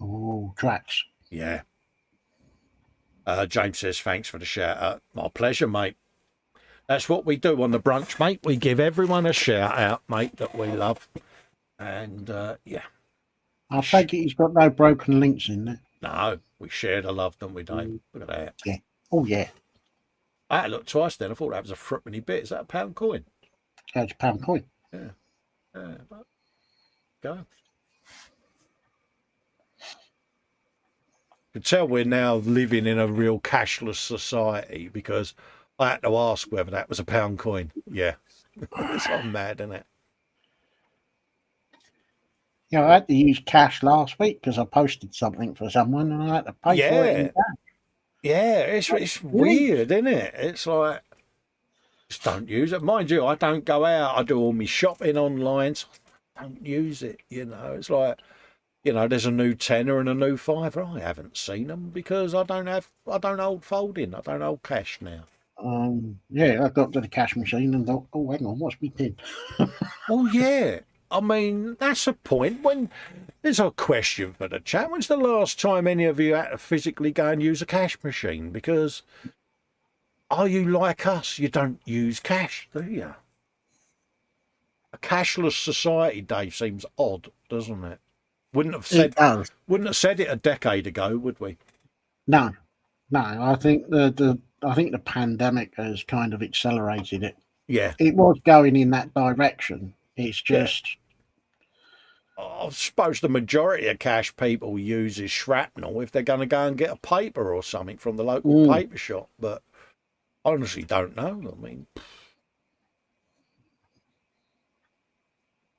Oh, tracks. Yeah. James says, thanks for the shout out. My pleasure, mate. That's what we do on the brunch, mate. We give everyone a shout out, mate, that we love. And yeah. I take it he's got no broken links in there. No, we share the love, don't we, Dave? Look at that. Yeah. Oh, yeah. I had to look twice then. I thought that was a threepenny bit. Is that a pound coin? That's a pound coin. Yeah. But go. You can tell we're now living in a real cashless society, because I had to ask whether that was a pound coin. Yeah. It's all mad, isn't it? Yeah, I had to use cash last week because I posted something for someone and I had to pay for it in cash. Yeah, it's weird, isn't it? It's like, just don't use it. Mind you, I don't go out. I do all my shopping online, so I don't use it, you know. It's like, you know, there's a new tenner and a new fiver. I haven't seen them because I don't hold folding. I don't hold cash now. Yeah, I got to the cash machine and thought, oh, hang on, what's my pin? Well, yeah. I mean, that's a point. When there's a question for the chat. When's the last time any of you had to physically go and use a cash machine? Because are you like us? You don't use cash, do you? A cashless society, Dave, seems odd, doesn't it? Wouldn't have said it a decade ago, would we? No. I think the pandemic has kind of accelerated it. Yeah, it was going in that direction. It's just. Yeah. I suppose the majority of cash people use is shrapnel if they're going to go and get a paper or something from the local paper shop. But I honestly don't know. I mean,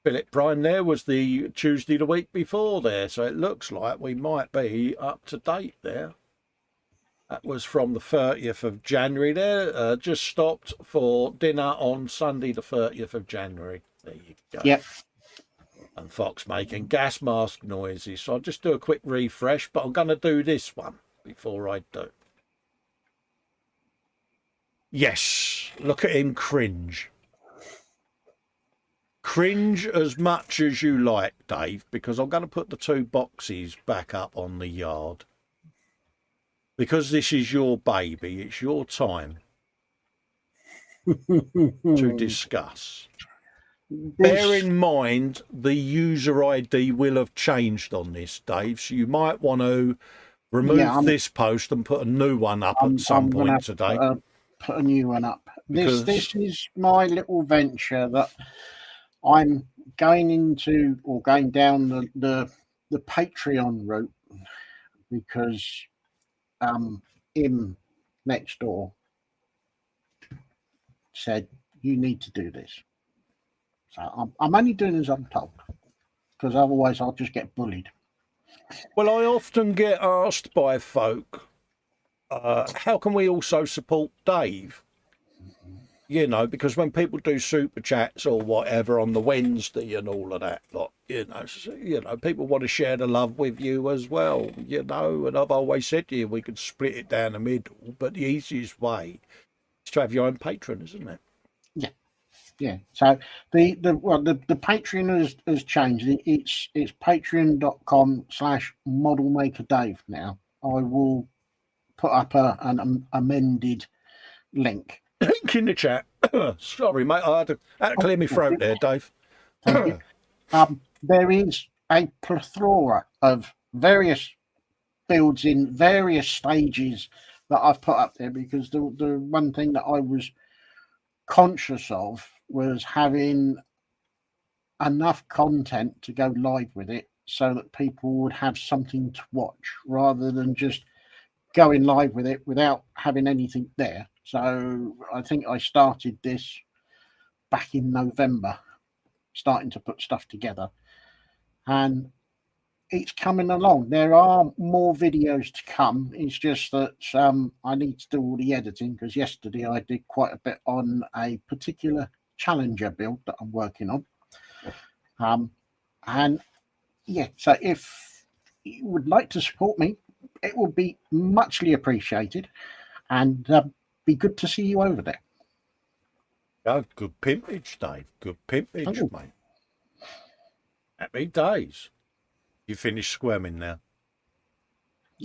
Philip Prime there was the Tuesday the week before there, so it looks like we might be up to date there. That was from the 30th of January there. Just stopped for dinner on Sunday the 30th of January. There you go. Yep. And Fox making gas mask noises. So I'll just do a quick refresh, but I'm going to do this one before I do. Yes, look at him cringe. Cringe as much as you like, Dave, because I'm going to put the two boxes back up on the yard. Because this is your baby, it's your time to discuss. Bear in mind, the user ID will have changed on this, Dave, so you might want to remove this post and put a new one up at some point today. Put a new one up. This is my little venture that I'm going into, or going down the Patreon route, because him next door said, you need to do this. So I'm only doing as I'm told, because otherwise I'll just get bullied. Well, I often get asked by folk, how can we also support Dave? You know, because when people do super chats or whatever on the Wednesday and all of that lot, People want to share the love with you as well, and I've always said to you, we could split it down the middle, but the easiest way is to have your own patron, isn't it? Yeah. So the Patreon has changed. It's patreon.com/modelmakerdave now. I will put up an amended link. Link in the chat. Sorry, mate, I had to clear my throat there, Dave. Thank you. There is a plethora of various builds in various stages that I've put up there, because the one thing that I was conscious of was having enough content to go live with it so that people would have something to watch rather than just going live with it without having anything there. So I think I started this back in November, starting to put stuff together, and it's coming along. There are more videos to come. It's just that I need to do all the editing, because yesterday I did quite a bit on a particular Challenger build that I'm working on. And yeah, so if you would like to support me, it will be muchly appreciated, and be good to see you over there. Oh, good pimpage, Dave. Good pimpage, mate. Happy days. You finished squirming now?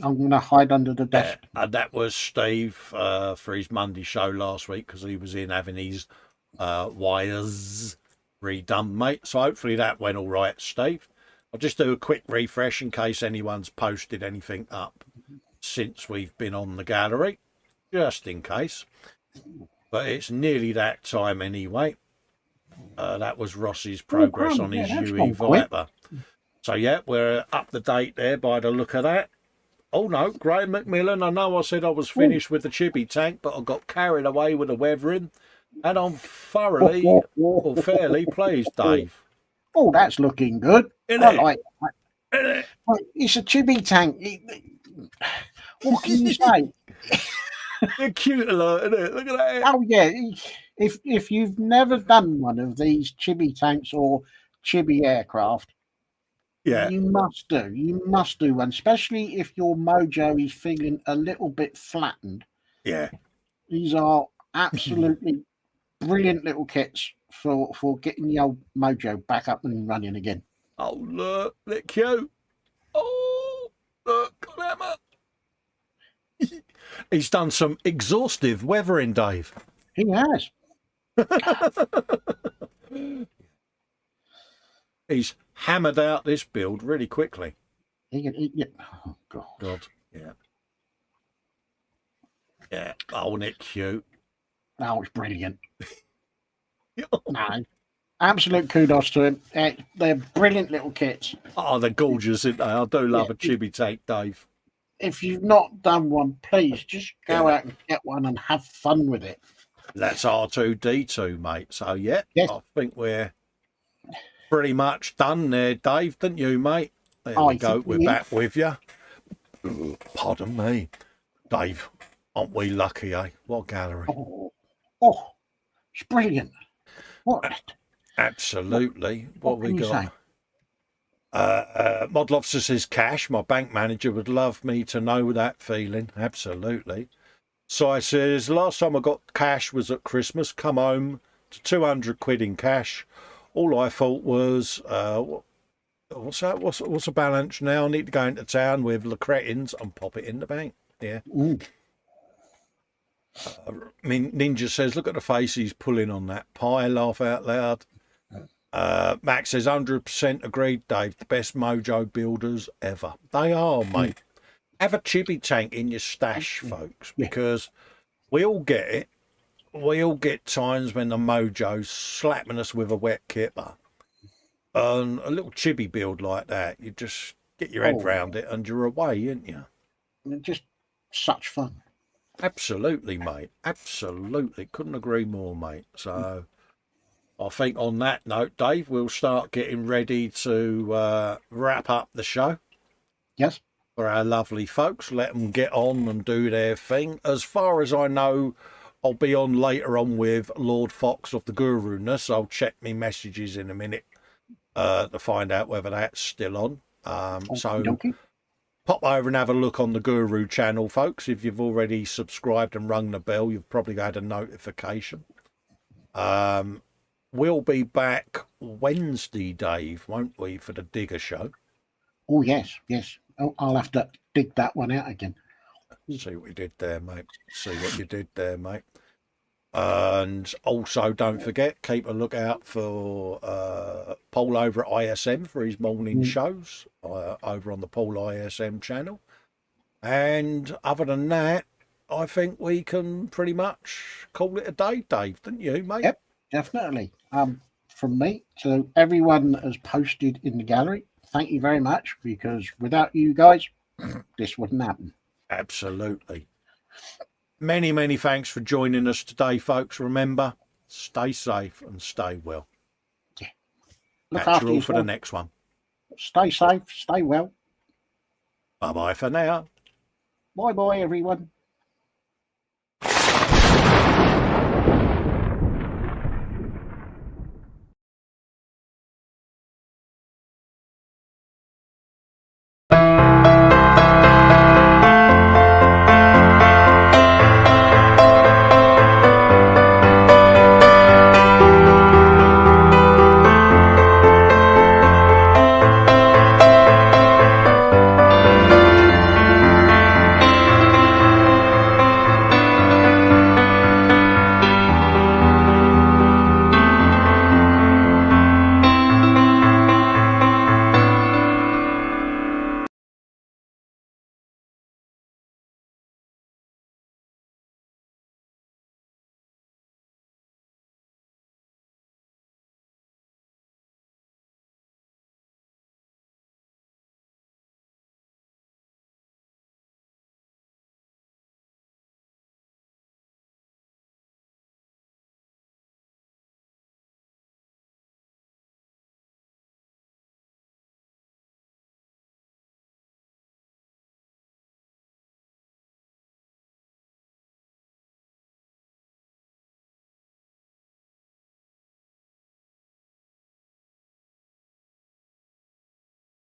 I'm going to hide under the desk. And that was Steve for his Monday show last week, because he was in having his wires redone, mate. So hopefully that went all right, Steve. I'll just do a quick refresh in case anyone's posted anything up since we've been on the gallery, just in case. But it's nearly that time anyway. That was Ross's progress on his UE Viper. So yeah, we're up to date there by the look of that. Oh no, Graham McMillan, I know I said I was finished with the chibi tank, but I got carried away with the weathering, and I'm thoroughly or fairly pleased, Dave. Oh, that's looking good. Isn't I it? like that. It's a chibi tank. What can you say? They're cute alert, isn't it? Look at that. Oh yeah, if you've never done one of these chibi tanks or chibi aircraft, Yeah. you must do one, especially if your mojo is feeling a little bit flattened. Yeah. These are absolutely brilliant little kits for getting the old mojo back up and running again. Oh look, they're cute. Oh look, Emma. He's done some exhaustive weathering, Dave. He has. He's hammered out this build really quickly. Oh God, yeah. Yeah, oh, isn't it cute? Oh, it's brilliant. No, absolute kudos to him. They're brilliant little kits. Oh, they're gorgeous, aren't they? I do love a chibi tank, Dave. If you've not done one, please just go out and get one and have fun with it. That's R2D2, mate. So, yeah, yes. I think we're pretty much done there, Dave, didn't you, mate? There we go. We're back with you. Pardon me. Dave, aren't we lucky, eh? What gallery? Oh, it's brilliant. What? Absolutely. What we got? Model Officer says, Cash, my bank manager, would love me to know that feeling. Absolutely. So I says, last time I got cash was at Christmas. Come home to 200 quid in cash. All I thought was, what's that? What's the balance now? I need to go into town with the cretins and pop it in the bank. Yeah. Ninja says, look at the face he's pulling on that pie. Laugh out loud. Max says, 100% agreed, Dave. The best mojo builders ever. They are, mate. Have a chibi tank in your stash, folks, because we all get it. We all get times when the mojo's slapping us with a wet kipper. And a little chibi build like that, you just get your head round it and you're away, aren't you? Just such fun. Absolutely, mate. Absolutely. Couldn't agree more, mate. So I think on that note, Dave, we'll start getting ready to wrap up the show. Yes. For our lovely folks. Let them get on and do their thing. As far as I know, I'll be on later on with Lord Fox of the Guru-ness. I'll check me messages in a minute to find out whether that's still on. So Okey-dokey. pop over and have a look on the Guru channel, folks. If you've already subscribed and rung the bell, you've probably had a notification. We'll be back Wednesday, Dave, won't we, for the Digger show? Oh, yes, yes. Oh, I'll have to dig that one out again. See what you did there, mate. See what you did there, mate. And also, don't forget, keep a lookout for Paul over at ISM for his morning shows over on the Paul ISM channel. And other than that, I think we can pretty much call it a day, Dave, don't you, mate? Yep, definitely. From me to everyone that has posted in the gallery, thank you very much, because without you guys, this wouldn't happen. Absolutely. Many, many thanks for joining us today, folks. Remember, stay safe and stay well. Yeah. Look Catch after you all yourself. for the next one. Stay safe, stay well. Bye-bye for now. Bye-bye, everyone.